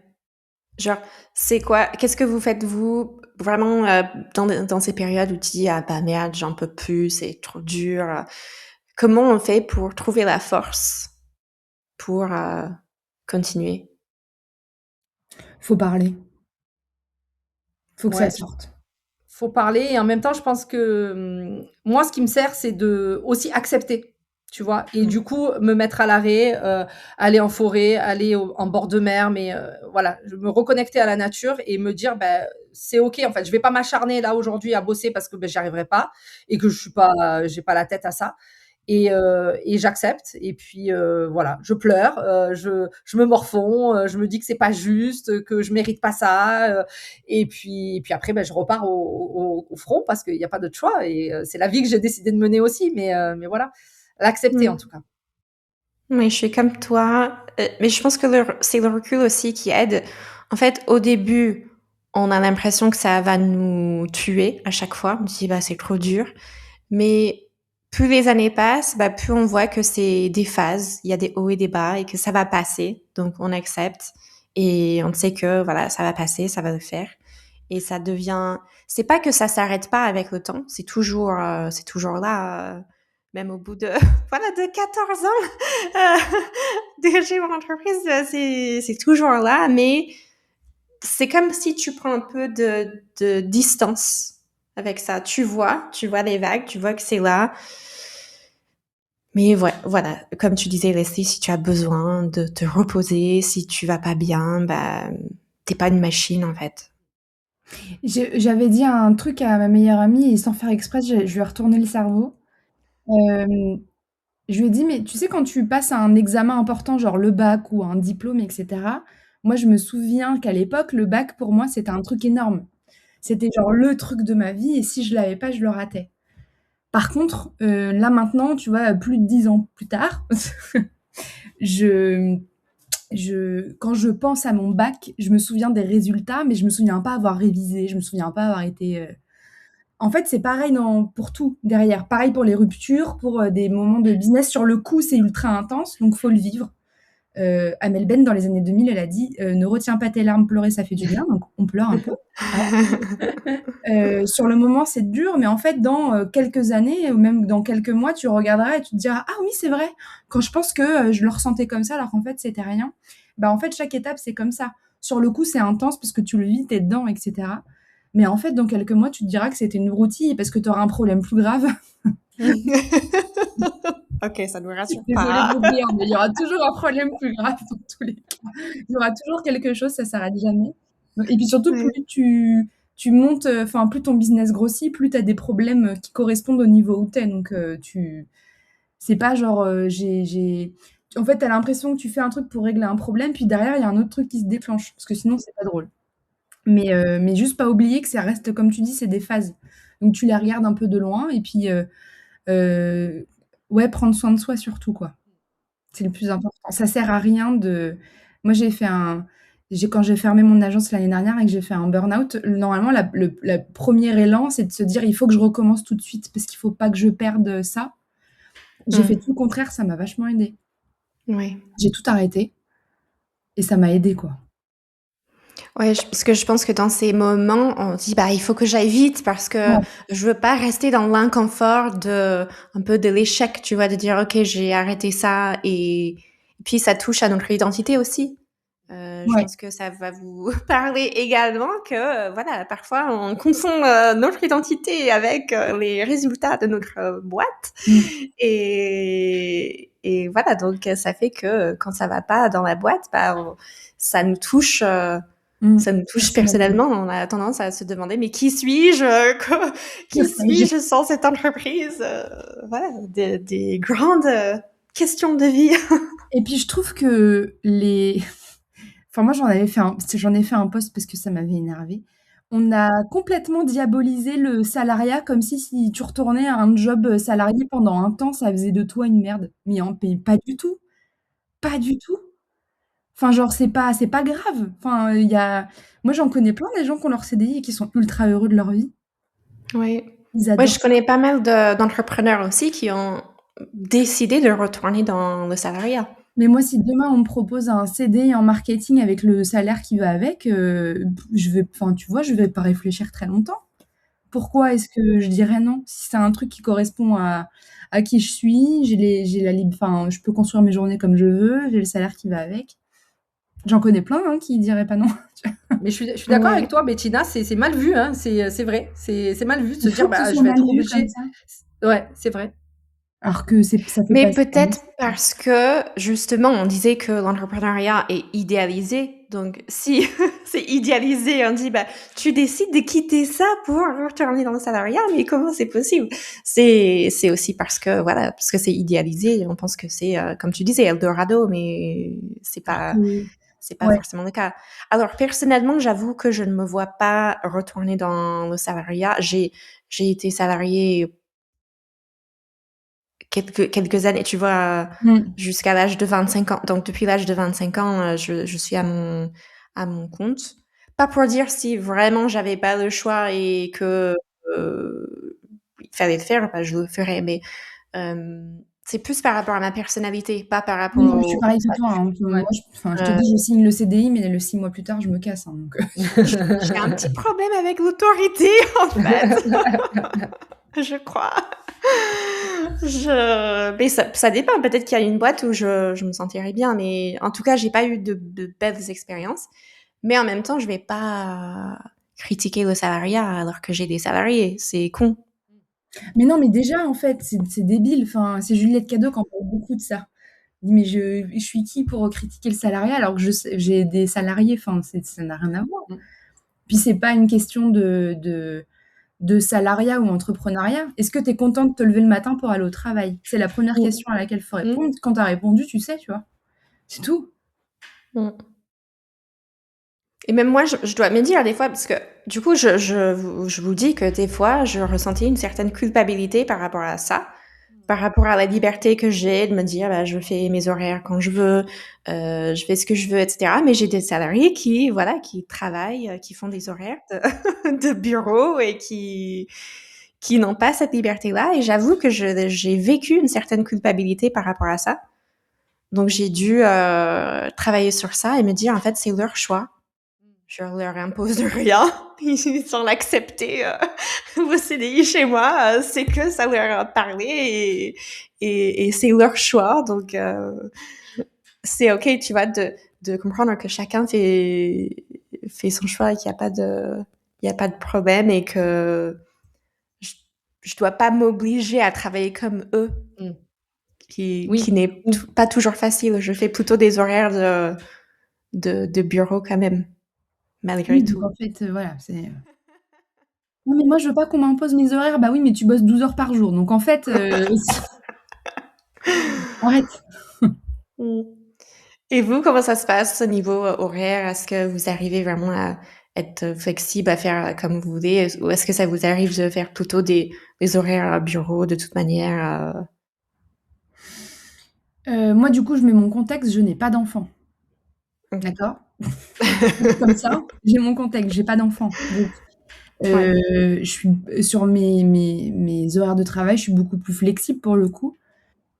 Genre, c'est quoi qu'est-ce que vous faites vous, vraiment, dans ces périodes où tu dis: «Ah bah merde, j'en peux plus, c'est trop dur», comment on fait pour trouver la force pour, continuer? Faut parler, faut que ça Ouais, sorte. faut parler et en même temps, je pense que, moi, ce qui me sert, c'est de aussi accepter, tu vois? Et Mmh. du coup, me mettre à l'arrêt, aller en forêt, aller en bord de mer, mais voilà, je me reconnecter à la nature et me dire: «Bah, c'est OK, en fait, je vais pas m'acharner là aujourd'hui à bosser parce que, beh, j'y arriverai pas et que je suis pas j'ai pas la tête à ça». et j'accepte. Et puis voilà, je pleure, je me morfonds, je me dis que c'est pas juste, que je mérite pas ça. Et puis après, ben, je repars au front parce qu'il n'y a pas d'autre choix. Et c'est la vie que j'ai décidé de mener aussi. Mais voilà, l'accepter en tout cas. Oui, je suis comme toi, mais je pense que c'est le recul aussi qui aide. En fait, au début, on a l'impression que ça va nous tuer à chaque fois. On se dit, bah, c'est trop dur. Mais plus les années passent, bah, plus on voit que c'est des phases. Il y a des hauts et des bas et que ça va passer. Donc, on accepte et on sait que, voilà, ça va passer, ça va le faire. Et ça devient, c'est pas que ça s'arrête pas avec le temps. C'est toujours là, même au bout de, voilà, de 14 ans, de j'ai mon entreprise, c'est toujours là, mais c'est comme si tu prends un peu de distance avec ça. Tu vois les vagues, tu vois que c'est là. Mais voilà, comme tu disais, Leslie, si tu as besoin de te reposer, si tu vas pas bien, bah, t'es pas une machine, en fait. J'avais dit un truc à ma meilleure amie et sans faire exprès, je lui ai retourné le cerveau. Je lui ai dit: «Mais tu sais, quand tu passes un examen important, genre le bac ou un diplôme et cetera», moi, je me souviens qu'à l'époque, le bac, pour moi, c'était un truc énorme. C'était genre le truc de ma vie et si je l'avais pas, je le ratais. Par contre, là, maintenant, tu vois, plus de 10 ans plus tard, je quand je pense à mon bac, je me souviens des résultats, mais je me souviens pas avoir révisé, je me souviens pas avoir été, En fait, c'est pareil pour tout derrière. Pareil pour les ruptures, pour des moments de business. Sur le coup, c'est ultra intense, donc faut le vivre. Amel Ben, dans les années 2000, elle a dit ne retiens pas tes larmes, pleurer, ça fait du bien. Donc, on pleure un peu. Sur le moment, c'est dur, mais en fait, dans quelques années, ou même dans quelques mois, tu regarderas et tu te diras ah oui, c'est vrai. Quand je pense que je le ressentais comme ça, alors qu'en fait, c'était rien. Bah, en fait, chaque étape, c'est comme ça. Sur le coup, c'est intense parce que tu le vis, t'es dedans, etc. Mais en fait, dans quelques mois, tu te diras que c'était une broutille parce que tu auras un problème plus grave. Ok, ça nous rassure Désolée pas. de vous dire, mais il y aura toujours un problème plus grave dans tous les cas. Il y aura toujours quelque chose, ça s'arrête jamais. Et puis surtout, Ouais. plus tu montes, enfin, plus ton business grossit, plus tu as des problèmes qui correspondent au niveau où tu es. Donc, c'est pas genre, en fait, tu as l'impression que tu fais un truc pour régler un problème, puis derrière, il y a un autre truc qui se déclenche, parce que sinon, c'est pas drôle. Mais juste pas oublier que ça reste, comme tu dis, c'est des phases. Donc, tu les regardes un peu de loin, et puis, ouais, prendre soin de soi surtout, quoi. C'est le plus important. Ça sert à rien de. Moi, quand j'ai fermé mon agence l'année dernière et que j'ai fait un burn-out, normalement, le premier élan, c'est de se dire il faut que je recommence tout de suite parce qu'il faut pas que je perde ça. J'ai fait tout le contraire, ça m'a vachement aidé. Ouais. J'ai tout arrêté et ça m'a aidé, quoi. Ouais, parce que je pense que dans ces moments, on se dit bah il faut que j'aille vite parce que Ouais. je veux pas rester dans l'inconfort un peu de l'échec, tu vois, de dire ok j'ai arrêté ça et puis ça touche à notre identité aussi. Je Ouais. pense que ça va vous parler également que voilà parfois on confond notre identité avec les résultats de notre boîte et voilà donc ça fait que quand ça va pas dans la boîte bah ça nous touche. Ça nous touche personnellement. On a tendance à se demander mais qui suis-je qui suis-je sans cette entreprise voilà des grandes questions de vie. Et puis je trouve que enfin moi j'en ai fait un post parce que ça m'avait énervée. On a complètement diabolisé le salariat comme si tu retournais à un job salarié pendant un temps, ça faisait de toi une merde. Mais pas du tout, pas du tout. Enfin, genre, c'est pas grave. Enfin, moi, j'en connais plein des gens qui ont leur CDI et qui sont ultra heureux de leur vie. Oui. Ils Ouais, adorent je ça. connais pas mal d'entrepreneurs aussi qui ont décidé de retourner dans le salariat. Mais moi, si demain on me propose un CDI en marketing avec le salaire qui va avec, tu vois, je vais pas réfléchir très longtemps. Pourquoi est-ce que je dirais non? Si c'est un truc qui correspond à qui je suis, enfin, je peux construire mes journées comme je veux, j'ai le salaire qui va avec. J'en connais plein, hein, qui diraient pas non. Mais je suis d'accord Ouais. avec toi, Bettina, c'est mal vu, hein, c'est vrai, c'est mal vu de se Il faut dire que ce bah je soit vais mal être vu obligée. comme ça. Ouais, c'est vrai. Alors que ça fait Mais pas. peut-être parce que justement on disait que l'entrepreneuriat est idéalisé Donc, si c'est idéalisé, on dit, bah, tu décides de quitter ça pour retourner dans le salariat, mais comment c'est possible? C'est aussi parce que, voilà, parce que c'est idéalisé. On pense que c'est, comme tu disais, Eldorado, mais c'est pas Ouais. forcément le cas. Alors, personnellement, j'avoue que je ne me vois pas retourner dans le salariat. J'ai été salariée quelques années, tu vois, jusqu'à l'âge de 25 ans. Donc, depuis l'âge de 25 ans, je suis à mon compte. Pas pour dire si vraiment j'avais pas le choix et que il fallait le faire, bah, je le ferais. Mais c'est plus par rapport à ma personnalité, pas par rapport Oui, non, mais je suis au pareille que toi, hein. Ouais. Moi, je te dis, je signe le CDI, mais le 6 mois plus tard, je me casse, hein, donc j'ai un petit problème avec l'autorité, en fait. Je crois. Mais ça dépend. Peut-être qu'il y a une boîte où je me sentirais bien, mais en tout cas, j'ai pas eu de belles expériences. Mais en même temps, je vais pas critiquer le salariat alors que j'ai des salariés. C'est con. Mais non, mais déjà, en fait, c'est débile. Enfin, c'est Juliette Cadeau qui en parle beaucoup de ça. Elle dit: «Mais je suis qui pour critiquer le salariat alors que j'ai des salariés?» Enfin, ça n'a rien à voir. Puis c'est pas une question de salariat ou entrepreneuriat. Est-ce que tu es content de te lever le matin pour aller au travail? C'est la première question à laquelle il faut répondre. Quand tu as répondu, tu sais, tu vois? C'est tout. Et même moi, je dois me dire des fois, parce que du coup, je vous dis que des fois, je ressentais une certaine culpabilité par rapport à ça, par rapport à la liberté que j'ai de me dire, bah, je fais mes horaires quand je veux, je fais ce que je veux, etc. Mais j'ai des salariés qui, voilà, qui travaillent, qui font des horaires de bureau et qui n'ont pas cette liberté-là. Et j'avoue que j'ai vécu une certaine culpabilité par rapport à ça. Donc, j'ai dû travailler sur ça et me dire, en fait, c'est leur choix. Je leur impose rien. Ils sont l'accepter. Le CDI chez moi, c'est que ça leur a parlé et c'est leur choix. Donc, c'est OK, tu vois, de comprendre que chacun fait son choix et qu'il n'y a pas de problème et que je dois pas m'obliger à travailler comme eux, qui n'est pas toujours facile. Je fais plutôt des horaires de bureau quand même, malgré tout. Donc en fait, voilà, c'est non, mais moi, je veux pas qu'on m'impose mes horaires. Bah oui, mais tu bosses 12 heures par jour. Donc en fait, arrête. Et vous, comment ça se passe au niveau horaire? Est-ce que vous arrivez vraiment à être flexible, à faire comme vous voulez? Ou est-ce que ça vous arrive de faire plutôt des horaires à bureau de toute manière? Moi, du coup, je mets mon contexte, je n'ai pas d'enfant. D'accord? Comme ça, j'ai mon contexte, j'ai pas d'enfant. Donc, je suis sur mes horaires de travail, je suis beaucoup plus flexible pour le coup,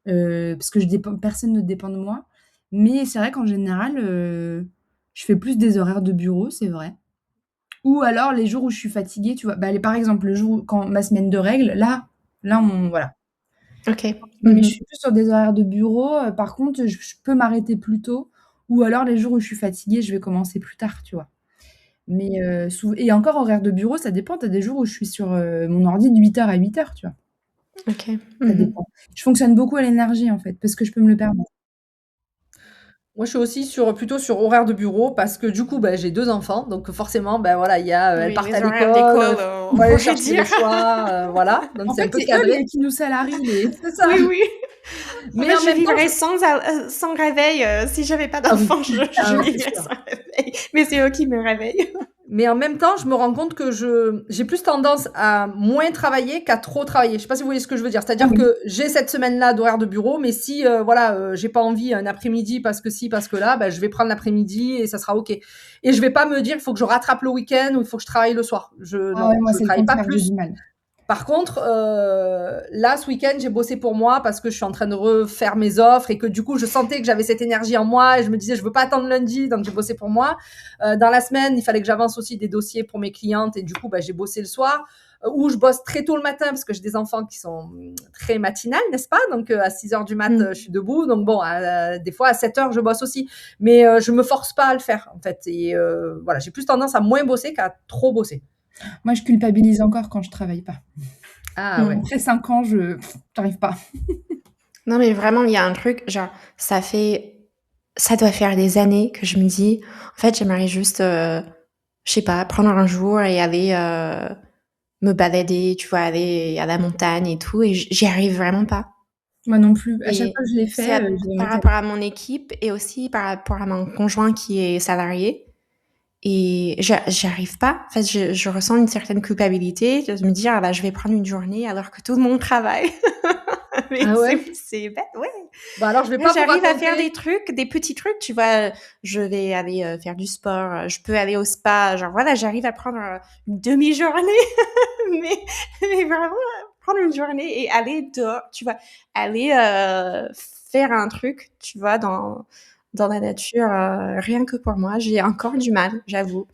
parce que personne ne dépend de moi. Mais c'est vrai qu'en général, je fais plus des horaires de bureau, c'est vrai. Ou alors les jours où je suis fatiguée, tu vois? Bah, par exemple, le jour quand ma semaine de règles, là, voilà. OK. Mais je suis plus sur des horaires de bureau. Par contre, je peux m'arrêter plus tôt ou alors les jours où je suis fatiguée, je vais commencer plus tard, tu vois? Mais et encore horaire de bureau, ça dépend. Tu as des jours où je suis sur, mon ordi de 8h à 8h, tu vois? OK. Ça dépend. Je fonctionne beaucoup à l'énergie, en fait, parce que je peux me le permettre. Moi, je suis aussi plutôt sur horaire de bureau parce que du coup, bah, j'ai 2 enfants, donc forcément, bah, voilà, il y a, elles Oui, partent les à horaires l'école, d'école, on faut aller pourrait chercher le dire. soir, voilà, donc En c'est un fait, peu c'est eux cadré. qui nous salarient c'est ça. Oui, oui. En Mais fait, en je même temps, vivrais sans réveil. Si j'avais pas d'enfant, je ouais, c'est vivrais sûr. sans réveil. Mais c'est eux qui me réveillent. Mais en même temps, je me rends compte que j'ai plus tendance à moins travailler qu'à trop travailler. Je sais pas si vous voyez ce que je veux dire. C'est-à-dire Oui. que j'ai cette semaine-là d'horaire de bureau, mais si, voilà, j'ai pas envie un après-midi parce que si, parce que là, bah, je vais prendre l'après-midi et ça sera OK. Et je vais pas me dire, il faut que je rattrape le week-end ou il faut que je travaille le soir. Ah Non, ouais, moi, je c'est le travaille pas contraire, j'ai plus. du mal. Par contre, là, ce week-end, j'ai bossé pour moi parce que je suis en train de refaire mes offres et que du coup, je sentais que j'avais cette énergie en moi et je me disais, je veux pas attendre lundi, donc j'ai bossé pour moi. Dans la semaine, il fallait que j'avance aussi des dossiers pour mes clientes et du coup, bah, j'ai bossé le soir. Ou je bosse très tôt le matin parce que j'ai des enfants qui sont très matinales, n'est-ce pas? Donc à 6h du mat, je suis debout. Donc bon, des fois à 7h, je bosse aussi. Mais je me force pas à le faire, en fait. Et voilà, j'ai plus tendance à moins bosser qu'à trop bosser. Moi, je culpabilise encore quand je travaille pas. Ah ouais. Après 5 ans, j'arrive pas. Non, mais vraiment, il y a un truc, genre, ça fait ça doit faire des années que je me dis, en fait, j'aimerais juste, je sais pas, prendre un jour et aller me balader, tu vois, aller à la montagne et tout, et j'y arrive vraiment pas. Moi non plus. À chaque Et fois que je l'ai c'est fait, j'ai par rapport à mon équipe et aussi par rapport à mon conjoint qui est salarié. Et j'arrive pas. En fait, je ressens une certaine culpabilité de me dire, ah bah, je vais prendre une journée alors que tout le monde travaille. Mais Ah ouais? c'est bête, ouais. Bah, alors je vais Moi, pas vous j'arrive à faire raconter. des trucs, des petits trucs, tu vois. Je vais aller faire du sport, je peux aller au spa, genre voilà, j'arrive à prendre une demi-journée, mais, mais vraiment prendre une journée et aller dehors, tu vois, aller faire un truc, tu vois, dans la nature, rien que pour moi, j'ai encore du mal, j'avoue.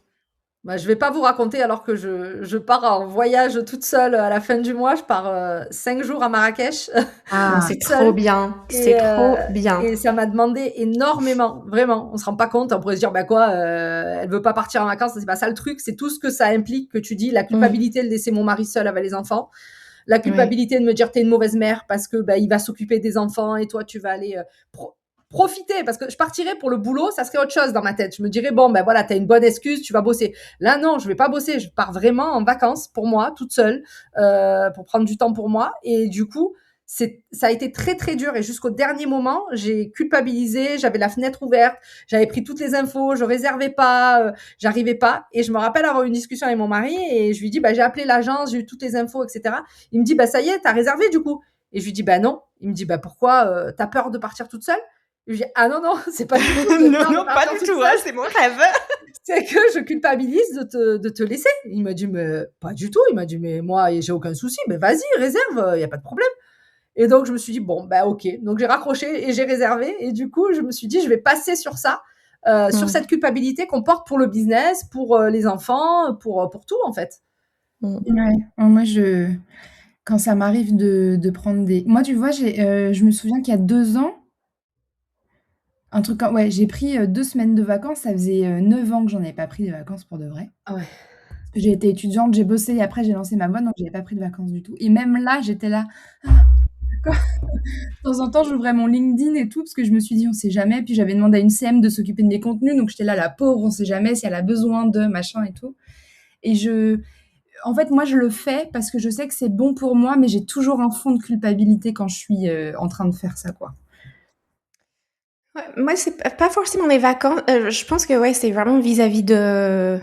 Bah, je vais pas vous raconter alors que je pars en voyage toute seule à la fin du mois. Je pars, 5 jours à Marrakech, Ah, Ah, c'est toute trop seule bien, c'est et trop bien. ça m'a demandé énormément, vraiment. On se rend pas compte, on pourrait se dire: «Bah, quoi, elle veut pas partir en vacances», c'est pas ça le truc, c'est tout ce que ça implique que tu dis, la Mmh, culpabilité de laisser mon mari seul avec les enfants, la ouais. culpabilité de me dire: «Tu es une mauvaise mère parce que, bah, il va s'occuper des enfants et toi tu vas aller, pro profiter», parce que je partirais pour le boulot, ça serait autre chose dans ma tête. Je me dirais: «Bon, ben, voilà, tu as une bonne excuse, tu vas bosser». Là, non, je vais pas bosser, je pars vraiment en vacances pour moi, toute seule, pour prendre du temps pour moi, et du coup, ça a été très, très dur, et jusqu'au dernier moment, j'ai culpabilisé, j'avais la fenêtre ouverte, j'avais pris toutes les infos, je réservais pas, j'arrivais pas, et je me rappelle avoir eu une discussion avec mon mari et je lui dis: «Bah, j'ai appelé l'agence, j'ai eu toutes les infos et cetera». Il me dit: «Bah, ça y est, tu as réservé du coup?» Et je lui dis: «Bah, non». Il me dit: «Bah, pourquoi, tu as peur de partir toute seule?» Je lui dis: «Ah non, non, c'est pas du tout que j'ai Non, peur de non, pas partir du toute tout, hein, seule, c'est mon rêve. c'est que je culpabilise de te laisser». Il m'a dit: «Mais pas du tout». Il m'a dit: «Mais moi, j'ai aucun souci, mais vas-y, réserve, il y a pas de problème». Et donc, je me suis dit: «Bon, bah, OK». Donc, j'ai raccroché et j'ai réservé, et du coup, je me suis dit: «Je vais passer sur ça, sur Mmh, cette culpabilité qu'on porte pour le business, pour, les enfants, pour tout, en fait». mmh. ouais. Moi, quand ça m'arrive de prendre des moi, tu vois, je me souviens qu'il y a 2 ans, un truc comme ouais, j'ai pris, 2 semaines de vacances. Ça faisait, 9 ans que j'en avais pas pris de vacances pour de vrai. Ah ouais. J'ai été étudiante, j'ai bossé et après j'ai lancé ma boîte, donc j'avais pas pris de vacances du tout et même là, j'étais là, quand de temps en temps, j'ouvrais mon LinkedIn et tout parce que je me suis dit: «On sait jamais». Puis j'avais demandé à une CM de s'occuper de mes contenus, donc j'étais là: «La pauvre, on sait jamais si elle a besoin de machin et tout» et en fait, moi, je le fais parce que je sais que c'est bon pour moi, mais j'ai toujours un fond de culpabilité quand je suis, en train de faire ça, quoi. Ouais, moi, c'est pas forcément les vacances, je pense que, ouais, c'est vraiment vis-à-vis de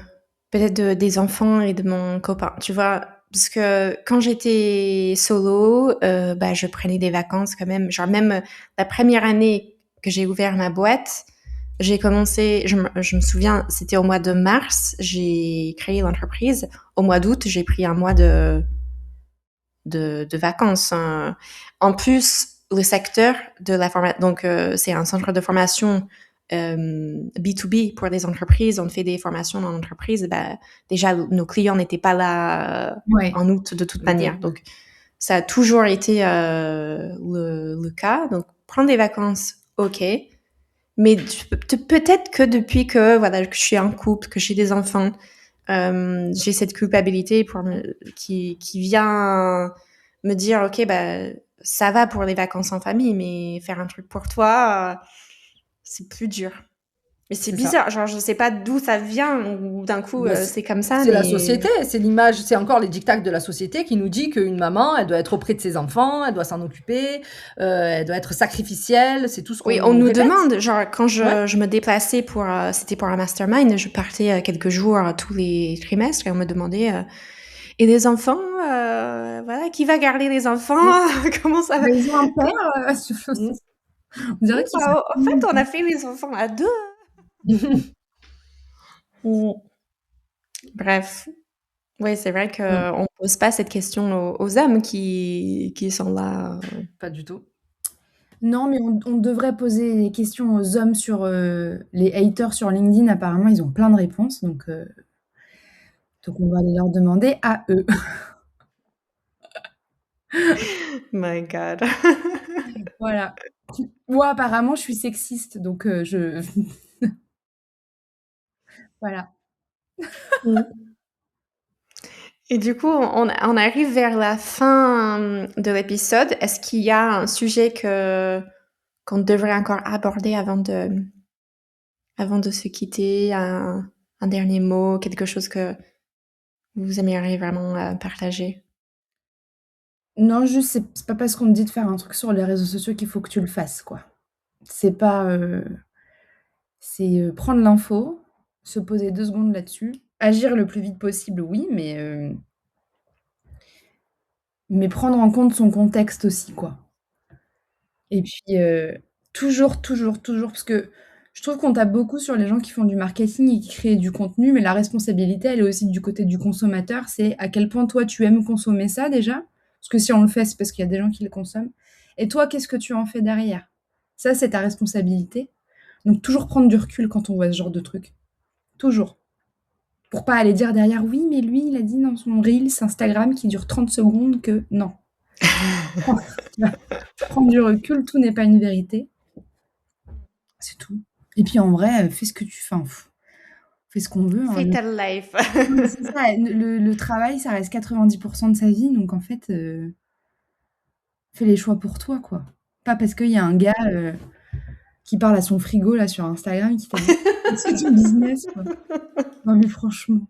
peut-être des enfants et de mon copain, tu vois? Parce que quand j'étais solo, bah, je prenais des vacances quand même. Genre même, la première année que j'ai ouvert ma boîte, j'ai commencé je me souviens, c'était au mois de mars, j'ai créé l'entreprise. Au mois d'août, j'ai pris un mois de vacances, hein. En plus, le secteur de la formation, donc c'est un centre de formation B2B pour les entreprises. On fait des formations dans l'entreprise. Bah, déjà, nos clients n'étaient pas là Ouais. en août de toute OK. manière. Donc, ça a toujours été le cas. Donc, prendre des vacances, ok. Mais peut-être que depuis que voilà que je suis en couple, que j'ai des enfants, j'ai cette culpabilité qui vient me dire, ok, bah ça va pour les vacances en famille, mais faire un truc pour toi, c'est plus dur. Mais c'est C'est ça. bizarre, genre je sais pas d'où ça vient, ou d'un coup Bah, c'est comme ça, c'est la mais société, c'est l'image, c'est encore les dictats de la société qui nous dit qu'une maman, elle doit être auprès de ses enfants, elle doit s'en occuper, elle doit être sacrificielle, c'est tout ce qu'on oui, on nous nous répète. demande, genre quand Ouais. je me déplaçais c'était pour un mastermind, je partais quelques jours tous les trimestres et on me demandait et les enfants, voilà, qui va garder les enfants? Mmh. Comment ça va? Bah, ils ont un père, Mmh. on dirait Oui, qu'ils sont bah, en fait, on a fait les enfants à 2. Mmh. Bref, ouais, c'est vrai Mmh. qu'on pose pas cette question aux hommes qui sont là. Pas du tout. non, mais on devrait poser des questions aux hommes sur, les haters sur LinkedIn. Apparemment, ils ont plein de réponses, donc on va aller leur demander à eux. My God. Voilà. Moi, apparemment, je suis sexiste, donc je voilà. Mmh. Et du coup, on arrive vers la fin, de l'épisode. Est-ce qu'il y a un sujet qu'on devrait encore aborder avant de avant de se quitter, un dernier mot, quelque chose que vous aimeriez vraiment partager? Non, juste, c'est pas parce qu'on te dit de faire un truc sur les réseaux sociaux qu'il faut que tu le fasses, quoi. C'est pas, c'est, prendre l'info, se poser 2 secondes là-dessus, agir le plus vite possible, oui, mais prendre en compte son contexte aussi, quoi. Et puis, toujours, toujours, toujours parce que je trouve qu'on tape beaucoup sur les gens qui font du marketing et qui créent du contenu, mais la responsabilité, elle est aussi du côté du consommateur. C'est à quel point toi, tu aimes consommer ça déjà, parce que si on le fait, c'est parce qu'il y a des gens qui le consomment et toi, qu'est-ce que tu en fais derrière? Ça, c'est ta responsabilité. Donc toujours prendre du recul quand on voit ce genre de truc. Toujours. Pour pas aller dire derrière: «Oui, mais lui, il a dit dans son reels Instagram qui dure 30 secondes que» non. Tu vois? Prendre du recul, tout n'est pas une vérité. C'est tout. Et puis en vrai, fais ce que tu enfin, fais ce qu'on veut, hein. Fais ta life. Non, mais c'est ça, le travail, ça reste 90 de sa vie, donc en fait, fais les choix pour toi, quoi. Pas parce qu'il y a un gars, qui parle à son frigo là sur Instagram qui t'a dit: «C'est ton business», quoi. Non mais franchement.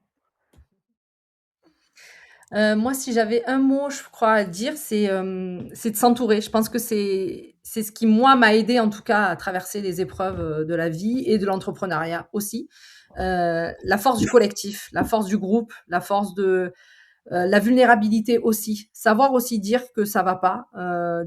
Moi, si j'avais un mot, je crois, à dire, c'est de s'entourer. Je pense que c'est ce qui, moi, m'a aidé en tout cas, à traverser les épreuves, de la vie et de l'entrepreneuriat aussi. La force du collectif, la force du groupe, la force de la vulnérabilité aussi, savoir aussi dire que ça va pas,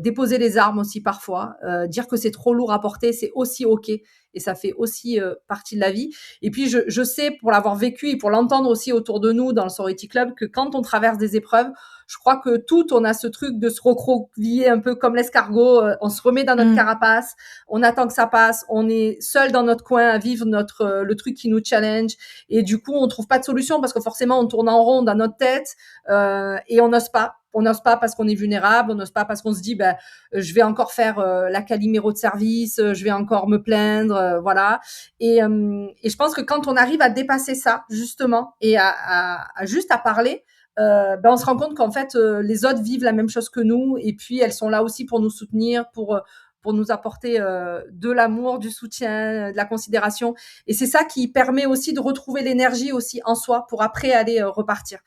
déposer les armes aussi parfois, dire que c'est trop lourd à porter, c'est aussi ok et ça fait aussi partie de la vie. Et puis je sais pour l'avoir vécu et pour l'entendre aussi autour de nous dans le Sorority Club que quand on traverse des épreuves, je crois que toutes on a ce truc de se recroqueviller un peu comme l'escargot, on se remet dans notre carapace, on attend que ça passe, on est seul dans notre coin à vivre notre le truc qui nous challenge et du coup on trouve pas de solution parce que forcément on tourne en rond dans notre tête. Et on n'ose pas. On n'ose pas parce qu'on est vulnérable, on n'ose pas parce qu'on se dit ben je vais encore faire la caliméro de service, je vais encore me plaindre, voilà. Et je pense que quand on arrive à dépasser ça justement et à juste à parler, ben on se rend compte qu'en fait les autres vivent la même chose que nous et puis elles sont là aussi pour nous soutenir, pour nous apporter de l'amour, du soutien, de la considération. Et c'est ça qui permet aussi de retrouver l'énergie aussi en soi pour après aller repartir.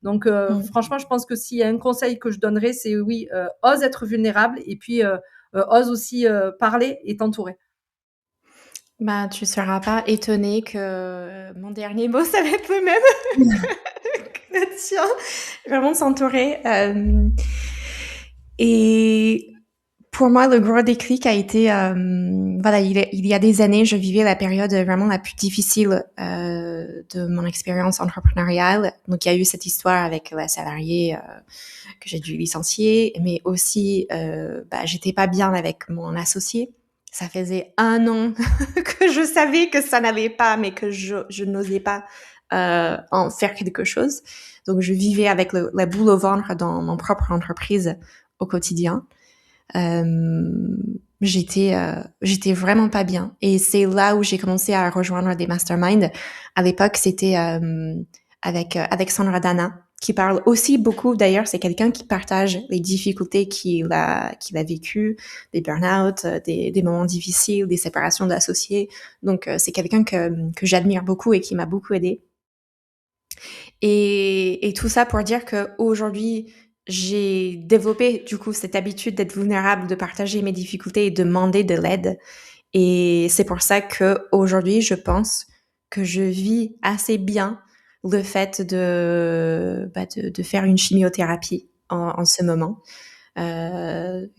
Donc, franchement, je pense que s'il y a un conseil que je donnerais, c'est oui, ose être vulnérable et puis ose aussi parler et t'entourer. Bah, tu seras pas étonné que mon dernier mot, ça va être le même que le tien. Vraiment s'entourer. Et pour moi, le gros déclic a été, voilà, il y a des années, je vivais la période vraiment la plus difficile de mon expérience entrepreneuriale. Donc, il y a eu cette histoire avec la salariée que j'ai dû licencier, mais aussi, j'étais pas bien avec mon associé. Ça faisait 1 an que je savais que ça n'allait pas, mais que je n'osais pas en faire quelque chose. Donc, je vivais avec la boule au ventre dans mon propre entreprise au quotidien. J'étais vraiment pas bien. Et c'est là où j'ai commencé à rejoindre des masterminds. À l'époque, c'était avec Sandra Dana, qui parle aussi beaucoup. D'ailleurs, c'est quelqu'un qui partage les difficultés qu'il a vécues, des burn-out, des moments difficiles, des séparations d'associés. Donc, c'est quelqu'un que j'admire beaucoup et qui m'a beaucoup aidée. Et tout ça pour dire qu'aujourd'hui, j'ai développé du coup cette habitude d'être vulnérable, de partager mes difficultés et de demander de l'aide. Et c'est pour ça qu'aujourd'hui, je pense que je vis assez bien le fait de faire une chimiothérapie en ce moment,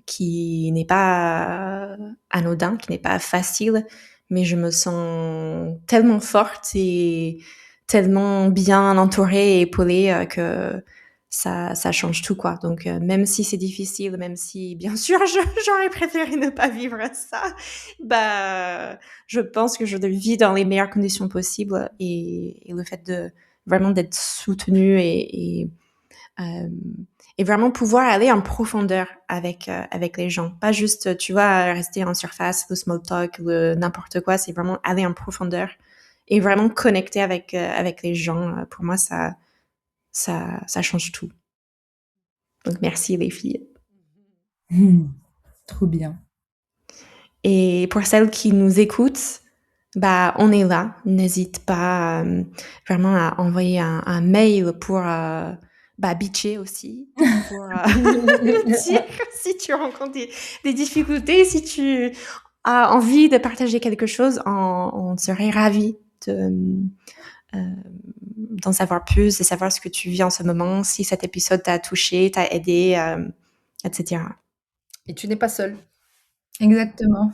qui n'est pas anodin, qui n'est pas facile, mais je me sens tellement forte et tellement bien entourée et épaulée que ça change tout, quoi. Donc, même si c'est difficile, même si, bien sûr, j'aurais préféré ne pas vivre ça, je pense que je le vis dans les meilleures conditions possibles et le fait de vraiment d'être soutenue et vraiment pouvoir aller en profondeur avec les gens. Pas juste, tu vois, rester en surface, le small talk, le n'importe quoi, c'est vraiment aller en profondeur et vraiment connecter avec les gens. Pour moi, ça change tout. Donc, merci les filles. Trop bien. Et pour celles qui nous écoutent, bah, on est là. N'hésite pas vraiment à envoyer un mail pour bitcher aussi, pour dire si tu rencontres des difficultés, si tu as envie de partager quelque chose, on serait ravis d'en savoir plus, de savoir ce que tu vis en ce moment, si cet épisode t'a touché, t'a aidé, etc. Et tu n'es pas seule. Exactement.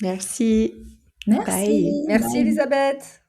Merci. Merci. Bye. Merci Bye. Elisabeth.